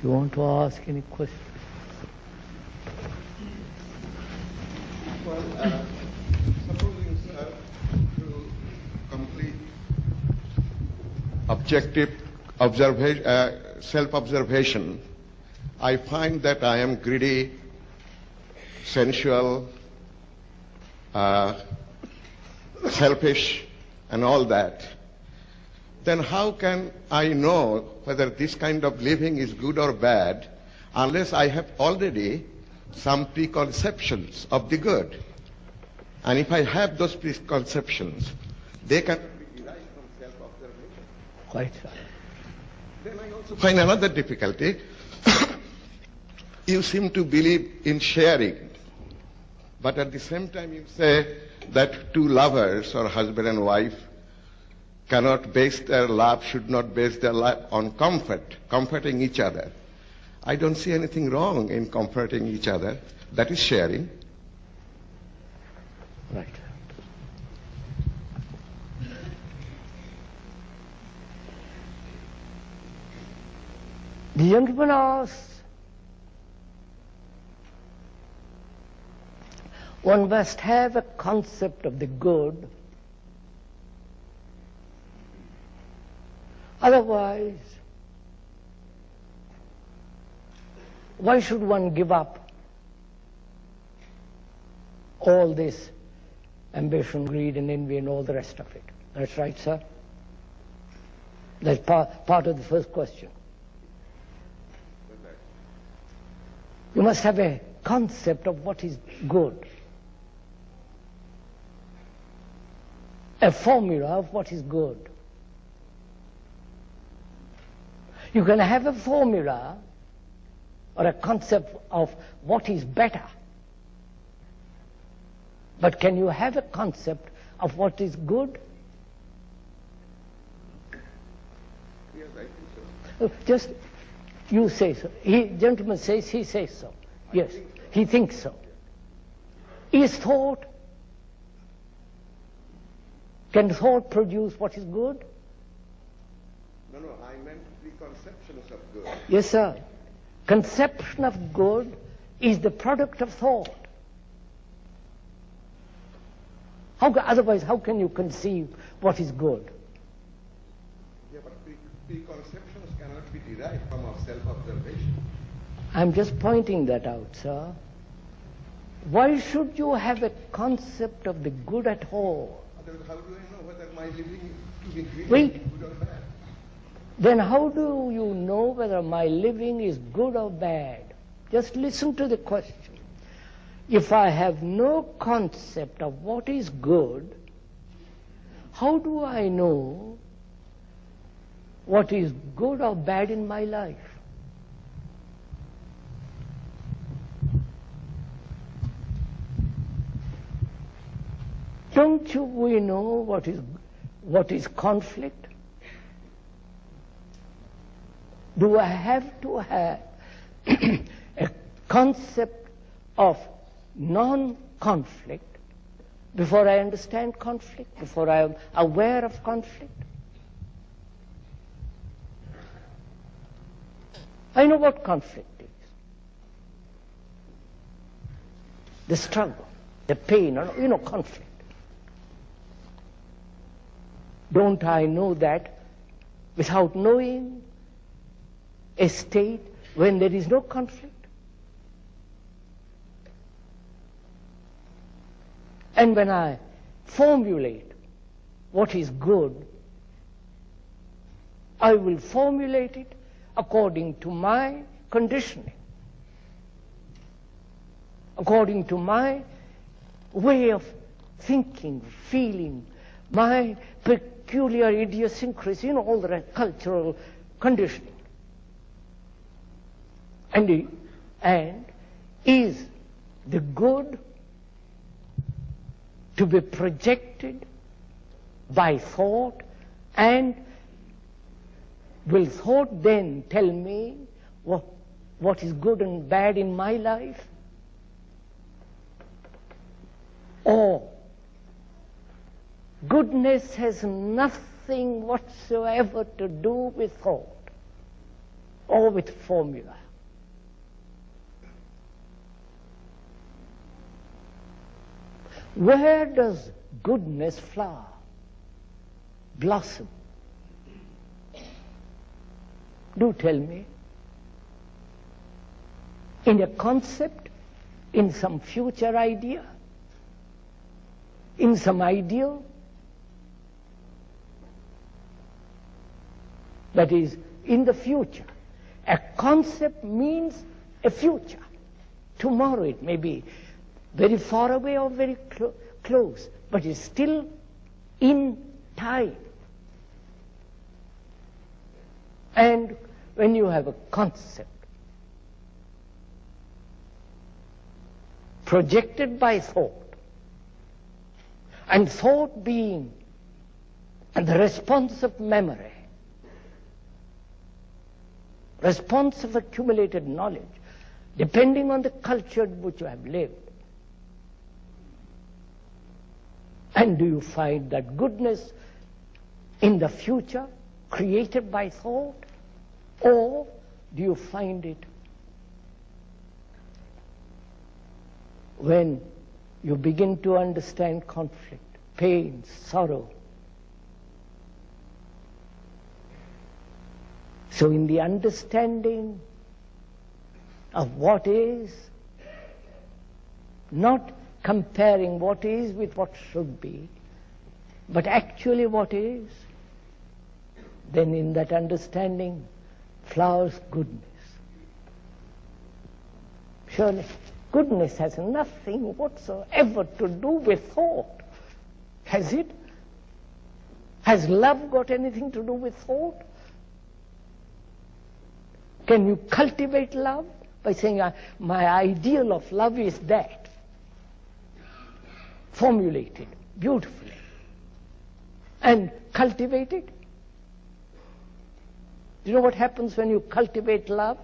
You want to ask any questions? Well, supposing, sir, to complete objective self-observation, I find that I am greedy, sensual, selfish, and all that. Then how can I know whether this kind of living is good or bad unless I have already some preconceptions of the good? And if I have those preconceptions, they can be derived from self-observation. Quite right. Then I also find another difficulty. You seem to believe in sharing, but at the same time you say that two lovers or husband and wife cannot base their love, should not base their life on comforting each other. I don't see anything wrong in comforting each other. That is sharing. Right. The gentleman asks, One must have a concept of the good. Otherwise, why should one give up all this ambition, greed and envy and all the rest of it? That's right, sir. That's part of the first question. You must have a concept of what is good, a formula of what is good. You can have a formula or a concept of what is better, but can you have a concept of what is good? Yes, I think so. Just you say so. Gentleman says he says so. Yes, he thinks so. Is thought? Can thought produce what is good? No, I meant preconceptions of good. Yes, sir. Conception of good is the product of thought. Otherwise, how can you conceive what is good? Yeah, but preconceptions cannot be derived from our self-observation. I'm just pointing that out, sir. Why should you have a concept of the good at all? Otherwise, how do I know whether my living is Wait. good or bad? Then how do you know whether my living is good or bad? Just listen to the question. If I have no concept of what is good, how do I know what is good or bad in my life? Don't we know what is conflict? Do I have to have a concept of non-conflict before I understand conflict, before I am aware of conflict? I know what conflict is. The struggle, the pain, conflict. Don't I know that without knowing a state when there is no conflict? And when I formulate what is good, I will formulate it according to my conditioning, according to my way of thinking, feeling, my peculiar idiosyncrasy, all the cultural conditioning. And is the good to be projected by thought, and will thought then tell me what is good and bad in my life? Or goodness has nothing whatsoever to do with thought or with formula? Where does goodness flower, blossom? Do tell me. In a concept, in some future idea, in some ideal? That is, in the future. A concept means a future. Tomorrow it may be very far away or very close, but it's still in time. And when you have a concept projected by thought, and thought being the response of memory, response of accumulated knowledge, depending on the culture in which you have lived. And do you find that goodness in the future created by thought, or do you find it when you begin to understand conflict, pain, sorrow. So in the understanding of what is, not comparing what is with what should be, but actually what is, then in that understanding flowers goodness. Surely, goodness has nothing whatsoever to do with thought. Has it? Has love got anything to do with thought? Can you cultivate love by saying, my ideal of love is that? Formulated beautifully. And cultivate it. Do you know what happens when you cultivate love?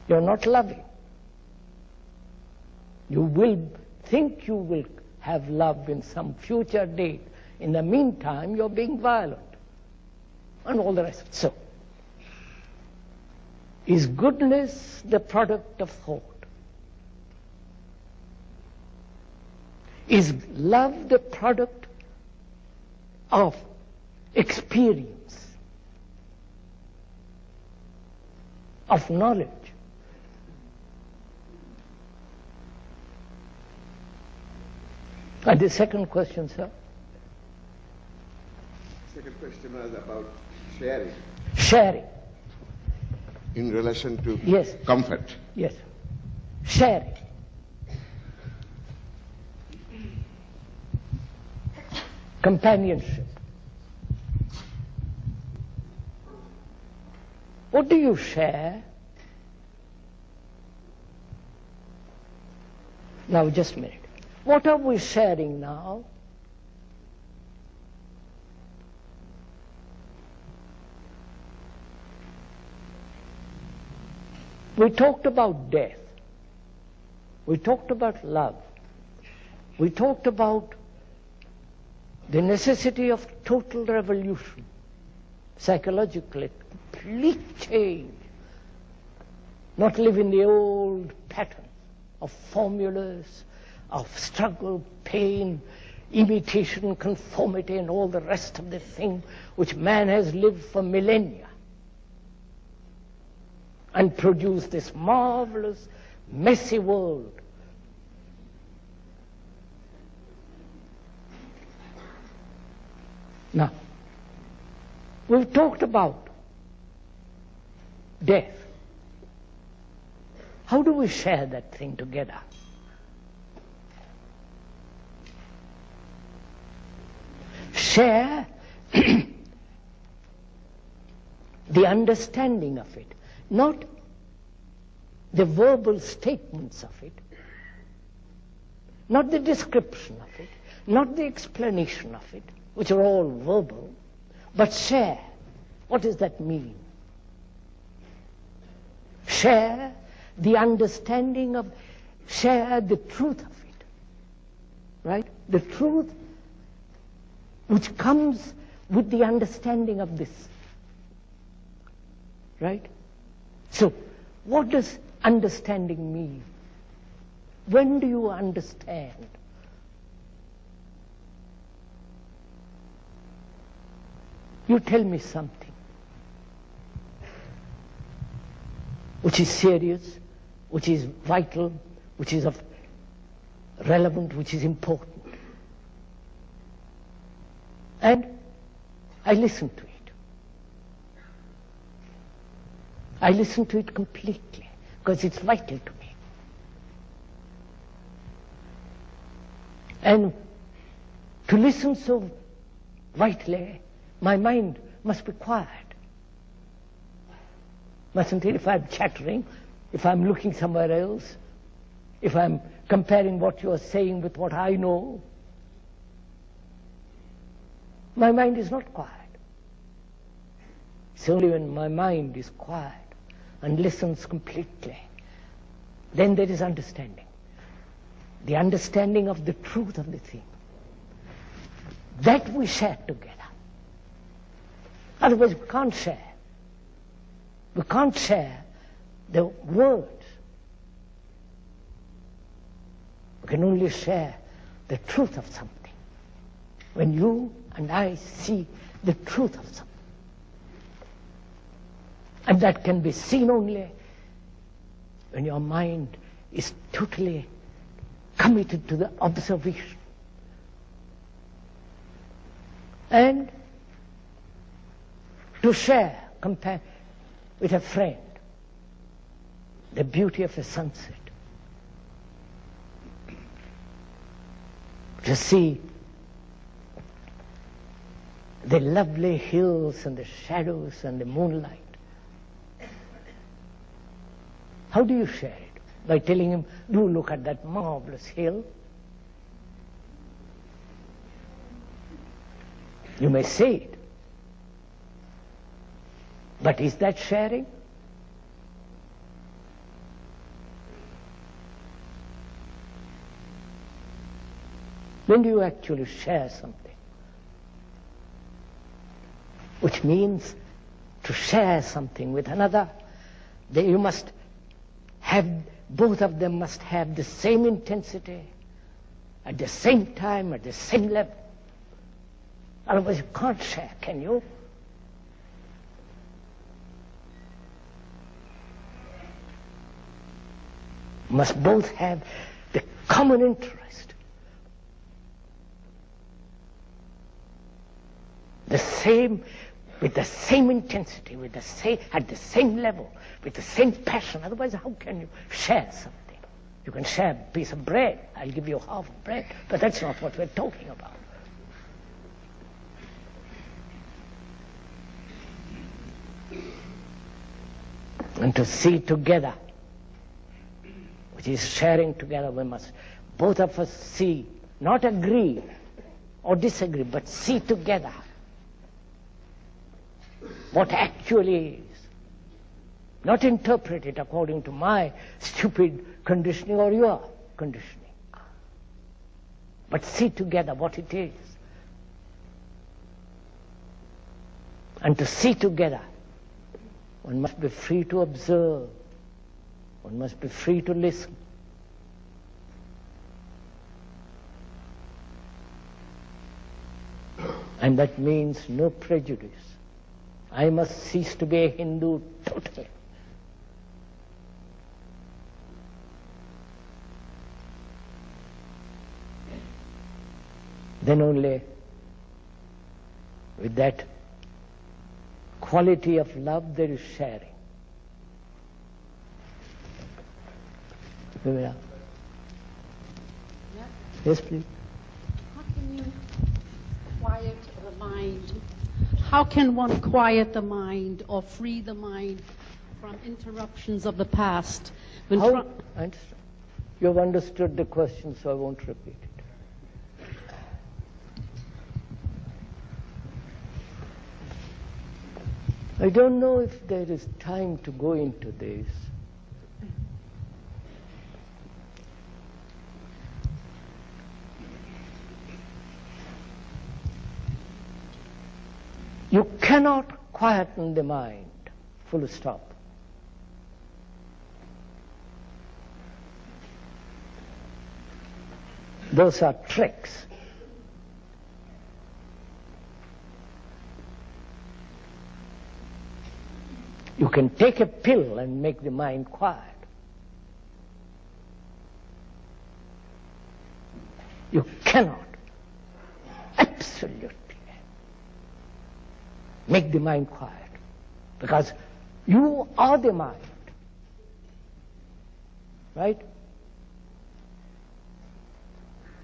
You're not loving. You will think you will have love in some future date. In the meantime, you're being violent. And all the rest. So, is goodness the product of thought? Is love the product of experience, of knowledge? And the second question, sir? Second question was about sharing. Sharing. In relation to yes. comfort. Yes. Sharing. Companionship. What do you share? Now, just a minute. What are we sharing now? We talked about death. We talked about love. We talked about the necessity of total revolution, psychologically, complete change. Not live in the old pattern of formulas, of struggle, pain, imitation, conformity, and all the rest of the thing which man has lived for millennia, and produce this marvelous, messy world. Now, we've talked about death. How do we share that thing together? Share the understanding of it, not the verbal statements of it, not the description of it, not the explanation of it, which are all verbal, but share. What does that mean? Share the understanding of, share the truth of it, right? The truth which comes with the understanding of this, right? So, what does understanding mean? When do you understand? You tell me something which is serious, which is vital, which is of relevant, which is important. And I listen to it. I listen to it completely because it's vital to me. And to listen so vitally, my mind must be quiet. Mustn't it? If I'm chattering, if I'm looking somewhere else, if I'm comparing what you are saying with what I know, my mind is not quiet. It's only when my mind is quiet and listens completely, then there is understanding. The understanding of the truth of the thing. That we share together. Otherwise we can't share. We can't share the words. We can only share the truth of something when you and I see the truth of something. And that can be seen only when your mind is totally committed to the observation. And to share, compare with a friend the beauty of a sunset. To see the lovely hills and the shadows and the moonlight. How do you share it? By telling him, do look at that marvelous hill. You may say it. But is that sharing? When do you actually share something? Which means to share something with another, you must have, both of them must have the same intensity, at the same time, at the same level. Otherwise you can't share, can you? Must both have the common interest, the same, with the same intensity, with the same, at the same level, with the same passion. Otherwise, how can you share something? You can share a piece of bread. I'll give you half of bread, but that's not what we're talking about. And to see together, which is sharing together, we must, both of us see, not agree or disagree, but see together what actually is. Not interpret it according to my stupid conditioning or your conditioning, but see together what it is. And to see together, one must be free to observe. One must be free to listen. And that means no prejudice. I must cease to be a Hindu totally. Then only with that quality of love there is sharing. Yeah. Yes, please. How can you quiet the mind? How can one quiet the mind or free the mind from interruptions of the past? You've understood the question, so I won't repeat it. I don't know if there is time to go into this. You cannot quieten the mind, full stop. Those are tricks. You can take a pill and make the mind quiet. You cannot absolutely make the mind quiet, because you are the mind, right?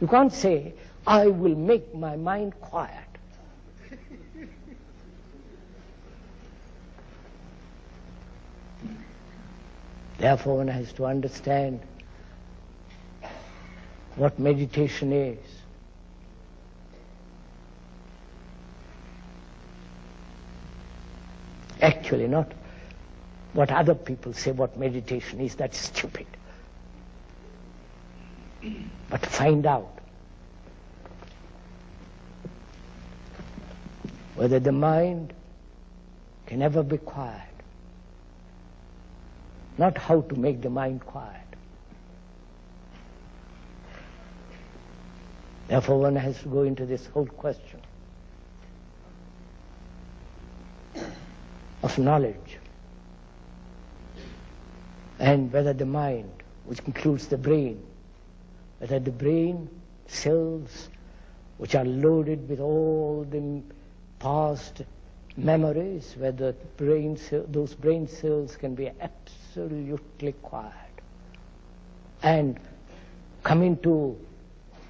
You can't say, I will make my mind quiet. Therefore, one has to understand what meditation is. Actually, not what other people say what meditation is, that's stupid. But find out whether the mind can ever be quiet. not how to make the mind quiet. Therefore, one has to go into this whole question of knowledge, and whether the mind, which includes the brain, whether the brain cells which are loaded with all the past memories, whether those brain cells can be absolutely quiet and come into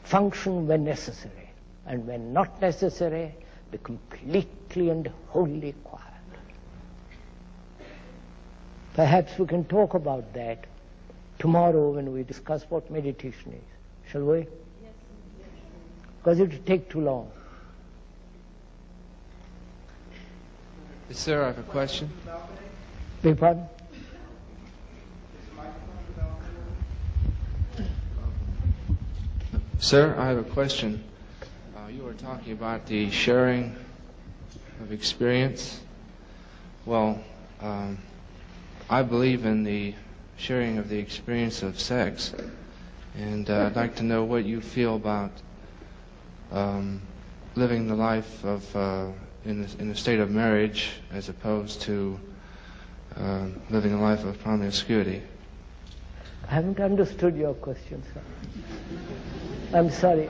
function when necessary, and when not necessary, be completely and wholly quiet. Perhaps we can talk about that tomorrow when we discuss what meditation is. Shall we? Yes. Because it will take too long. Yes, sir, I have a question. Beg pardon? Sir, I have a question. You were talking about the sharing of experience. Well, I believe in the sharing of the experience of sex, and I'd like to know what you feel about living the life of in the state of marriage as opposed to living a life of promiscuity. I haven't understood your question, sir. I'm sorry.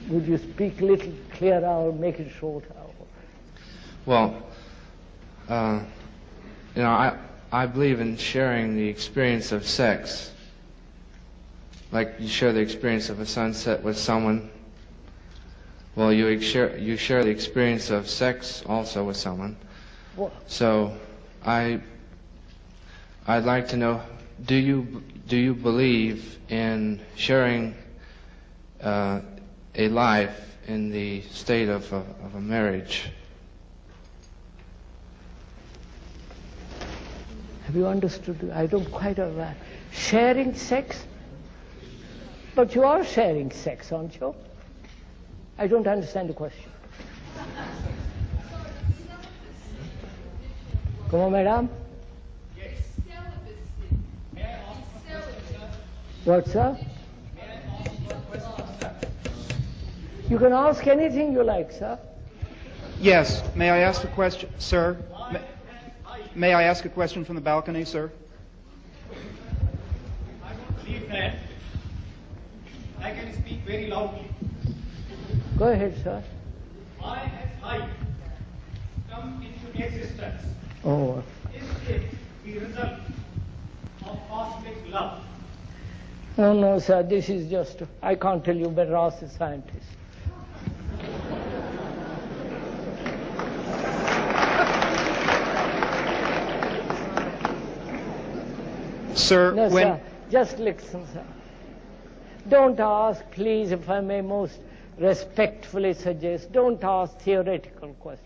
Would you speak a little clearer or make it shorter? Well, I believe in sharing the experience of sex. Like you share the experience of a sunset with someone. Well, you share the experience of sex also with someone. What? So, I'd like to know: do you believe in sharing a life in the state of a marriage? Have you understood? I don't quite understand. Sharing sex? But you are sharing sex, aren't you? I don't understand the question. Come on, madam. Yes. Celibacy. May I ask a question? What, sir? You can ask anything you like, sir. Yes. May I ask a question, sir? May I ask a question from the balcony, sir? I don't believe that. I can speak very loudly. Go ahead, sir. Why has life come into existence? Oh, Is it the result of cosmic love? no, sir. This is just, I can't tell you, better ask the scientist. Sir, No, when... sir. Just listen, sir. Don't ask, please, if I may most respectfully suggest, don't ask theoretical questions.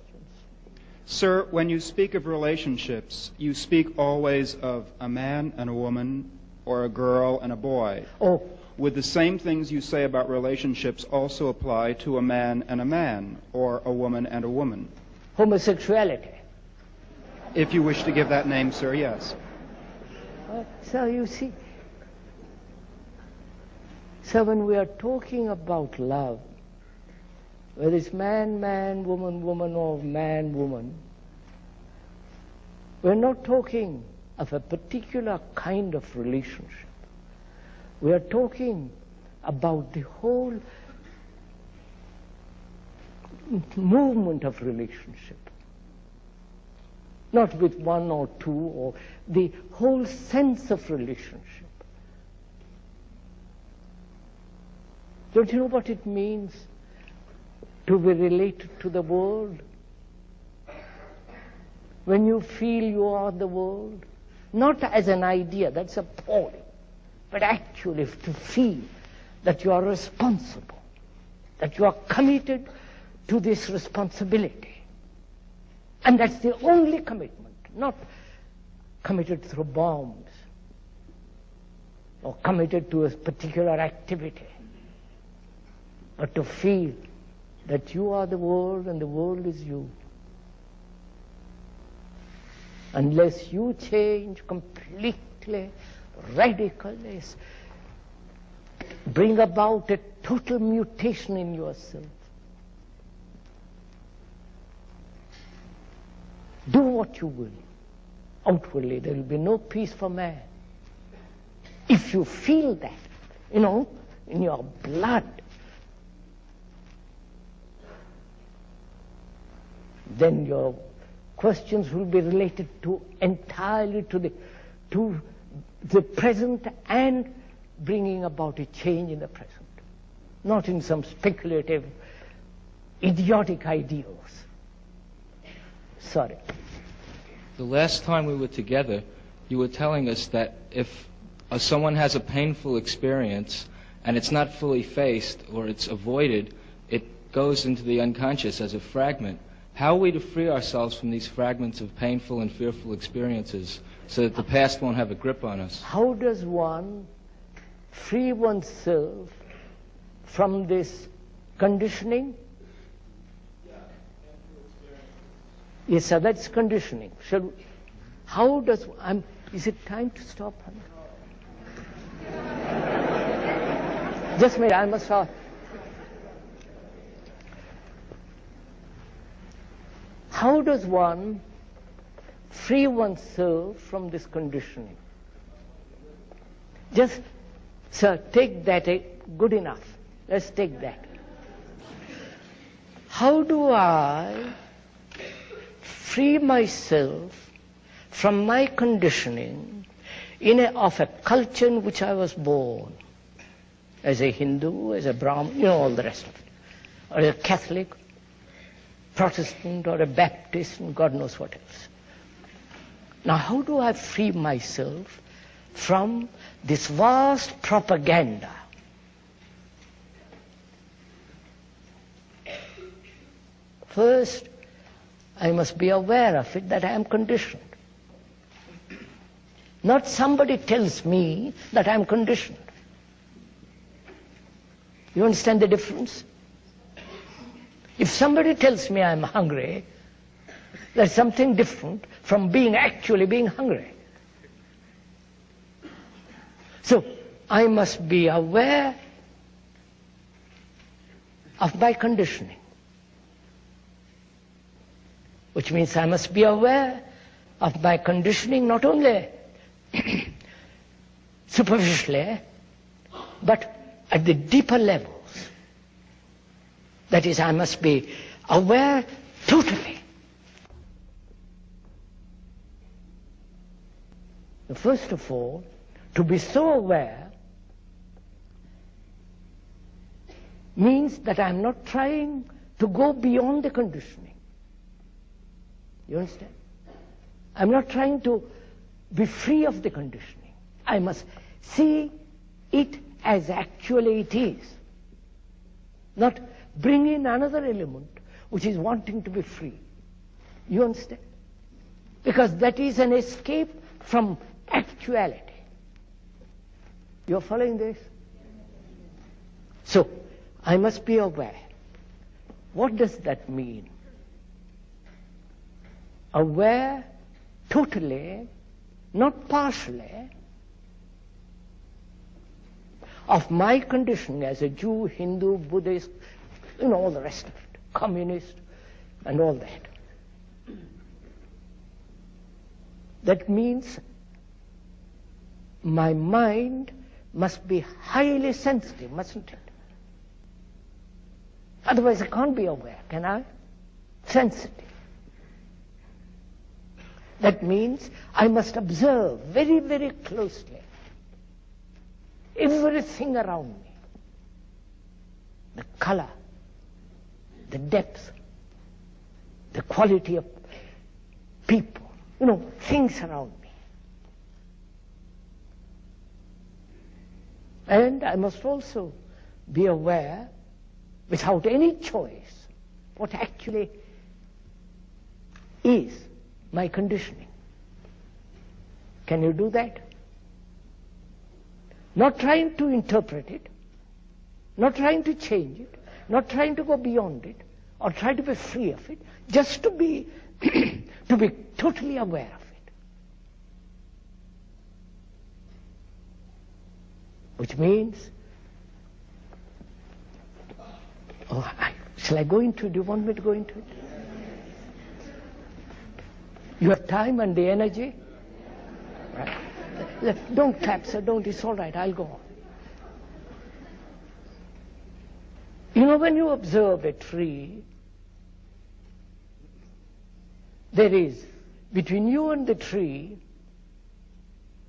Sir, when you speak of relationships, you speak always of a man and a woman, or a girl and a boy. Oh, Would the same things you say about relationships also apply to a man and a man, or a woman and a woman? homosexuality. If you wish to give that name, sir, yes. So you see, so when we are talking about love, whether it's man, man, woman, woman, or man, woman, we're not talking of a particular kind of relationship. We are talking about the whole movement of relationship. Not with one or two, or the whole sense of relationship. Don't you know what it means to be related to the world? When you feel you are the world, not as an idea, that's appalling, but actually to feel that you are responsible, that you are committed to this responsibility. And that's the only commitment, not committed through bombs or committed to a particular activity, but to feel that you are the world and the world is you. unless you change completely, radically, bring about a total mutation in yourself. Do what you will. Outwardly, there will be no peace for man. If you feel that, in your blood, then your questions will be related to entirely to the present and bringing about a change in the present, not in some speculative, idiotic ideals. Sorry. The last time we were together, you were telling us that if someone has a painful experience and it's not fully faced or it's avoided, it goes into the unconscious as a fragment. How are we to free ourselves from these fragments of painful and fearful experiences so that the past won't have a grip on us? How does one free oneself from this conditioning? Yes, sir, that's conditioning. Is it time to stop? Just a minute, I must stop. How does one free oneself from this conditioning? Just, sir, take that, good enough. Let's take that. How do I free myself from my conditioning of a culture in which I was born, as a Hindu, as a Brahmin, all the rest of it, or a Catholic, Protestant, or a Baptist, and God knows what else. Now, how do I free myself from this vast propaganda? First, I must be aware of it, that I am conditioned. Not somebody tells me that I am conditioned. You understand the difference? If somebody tells me I am hungry, that's something different from actually being hungry. So, I must be aware of my conditioning, which means I must be aware of my conditioning not only superficially, but at the deeper levels. That is, I must be aware totally. First of all, to be so aware means that I'm not trying to go beyond the conditioning. You understand? I'm not trying to be free of the conditioning. I must see it as actually it is. Not bring in another element which is wanting to be free. You understand? Because that is an escape from actuality. You're following this? So, I must be aware. What does that mean? Aware totally, not partially, of my conditioning as a Jew, Hindu, Buddhist, all the rest of it, communist, and all that. That means my mind must be highly sensitive, mustn't it? Otherwise I can't be aware, can I? Sensitive. That means I must observe very, very closely everything around me. The color, the depth, the quality of people, things around me. And I must also be aware, without any choice, what actually is my conditioning. Can you do that? Not trying to interpret it, not trying to change it, not trying to go beyond it, or try to be free of it, just to be to be totally aware of it. which means, shall I go into it? Do you want me to go into it? You have time and the energy? Right. Don't clap, sir, don't. It's all right, I'll go on. You know, when you observe a tree, there is, between you and the tree,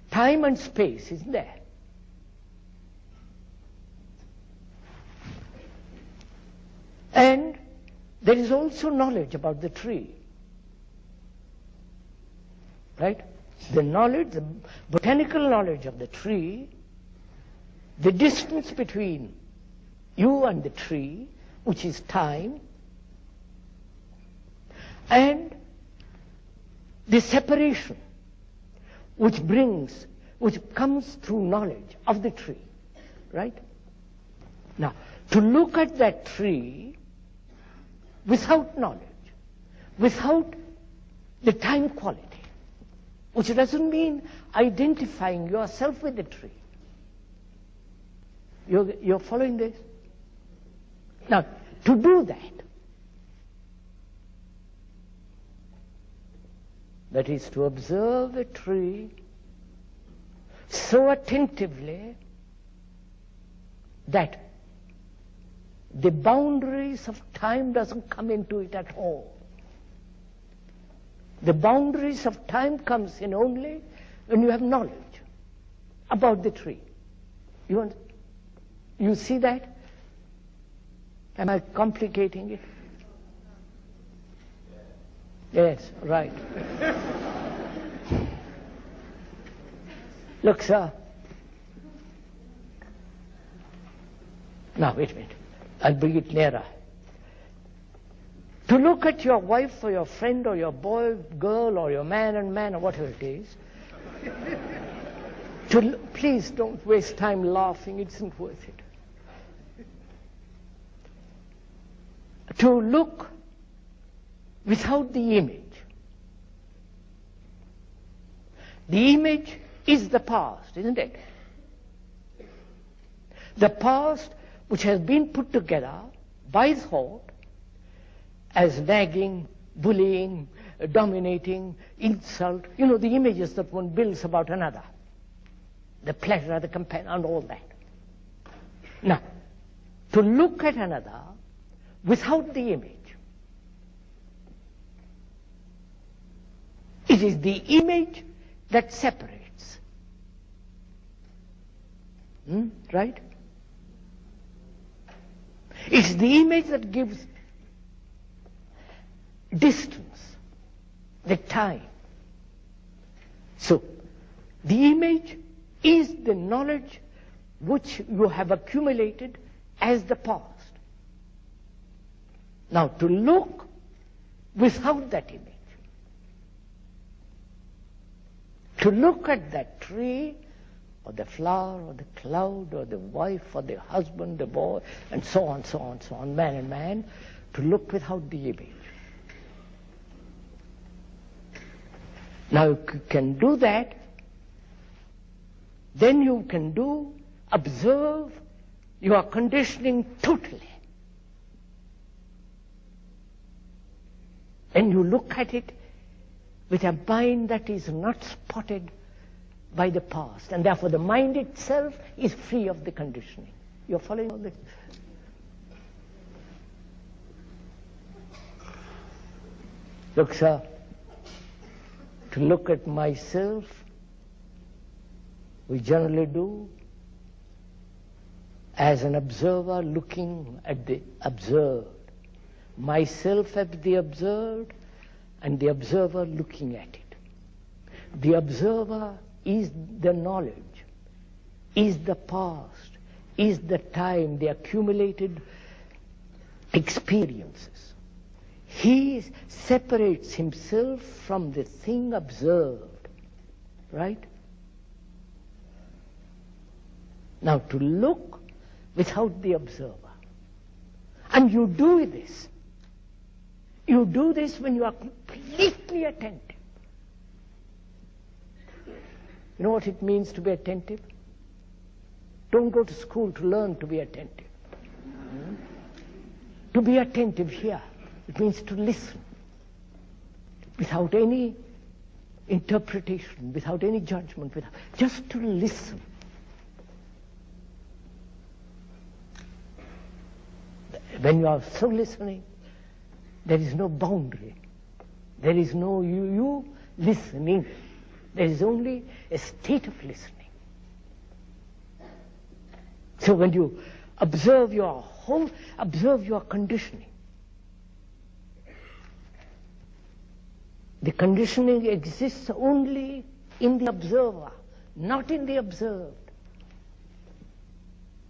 time and space, isn't there? And there is also knowledge about the tree. Right? The knowledge, the botanical knowledge of the tree, the distance between you and the tree, which is time, and the separation which comes through knowledge of the tree. Right? Now, to look at that tree without knowledge, without the time quality, which doesn't mean identifying yourself with the tree. You're following this? Now, to do that is to observe a tree so attentively that the boundaries of time doesn't come into it at all. The boundaries of time comes in only when you have knowledge about the tree. You see that? Am I complicating it? Yes, right. Look, sir. Now, wait a minute. I'll bring it nearer. To look at your wife or your friend or your boy, girl, or your man and man, or whatever it is, please don't waste time laughing, it isn't worth it. To look without the image. The image is the past, isn't it? The past which has been put together by thought as nagging, bullying, dominating, insult, the images that one builds about another. The pleasure, the companion, and all that. Now, to look at another without the image, it is the image that separates. Right? It's the image that gives distance, the time. So, the image is the knowledge which you have accumulated as the past. Now, to look without that image, to look at that tree, or the flower, or the cloud, or the wife, or the husband, the boy, and so on, so on, so on, man and man, to look without the image. Now, if you can do that, then you can observe your conditioning totally. And you look at it with a mind that is not spotted by the past, and therefore the mind itself is free of the conditioning. You're following all this? Look, sir, to look at myself, we generally do as an observer looking at the observed. Myself as the observed, and the observer looking at it. The observer is the knowledge, is the past, is the time, the accumulated experiences. He separates himself from the thing observed, right? Now, to look without the observer. And you do this. You do this when you are completely attentive. You know what it means to be attentive? Don't go to school to learn to be attentive. To be attentive here, it means to listen without any interpretation, without any judgment, just to listen. When you are so listening, there is no boundary. There is no you listening. There is only a state of listening. So when you observe your conditioning. The conditioning exists only in the observer, not in the observed.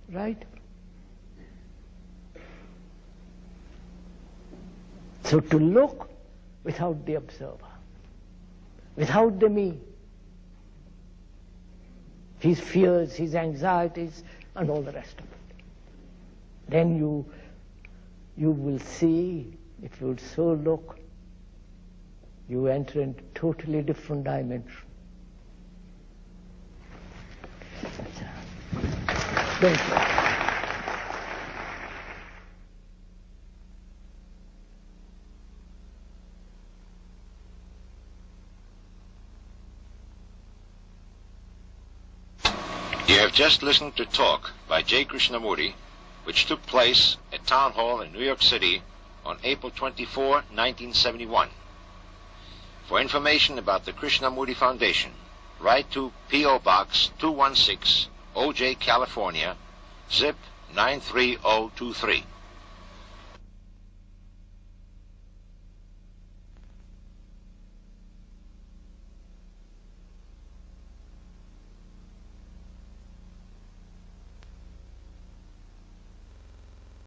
Right? So to look without the observer, without the me, his fears, his anxieties, and all the rest of it. Then you will see, if you would so look, you enter into a totally different dimension. Thank you. You have just listened to talk by J. Krishnamurti, which took place at Town Hall in New York City on April 24, 1971. For information about the Krishnamurti Foundation, write to P.O. Box 216, OJ, California, zip 93023.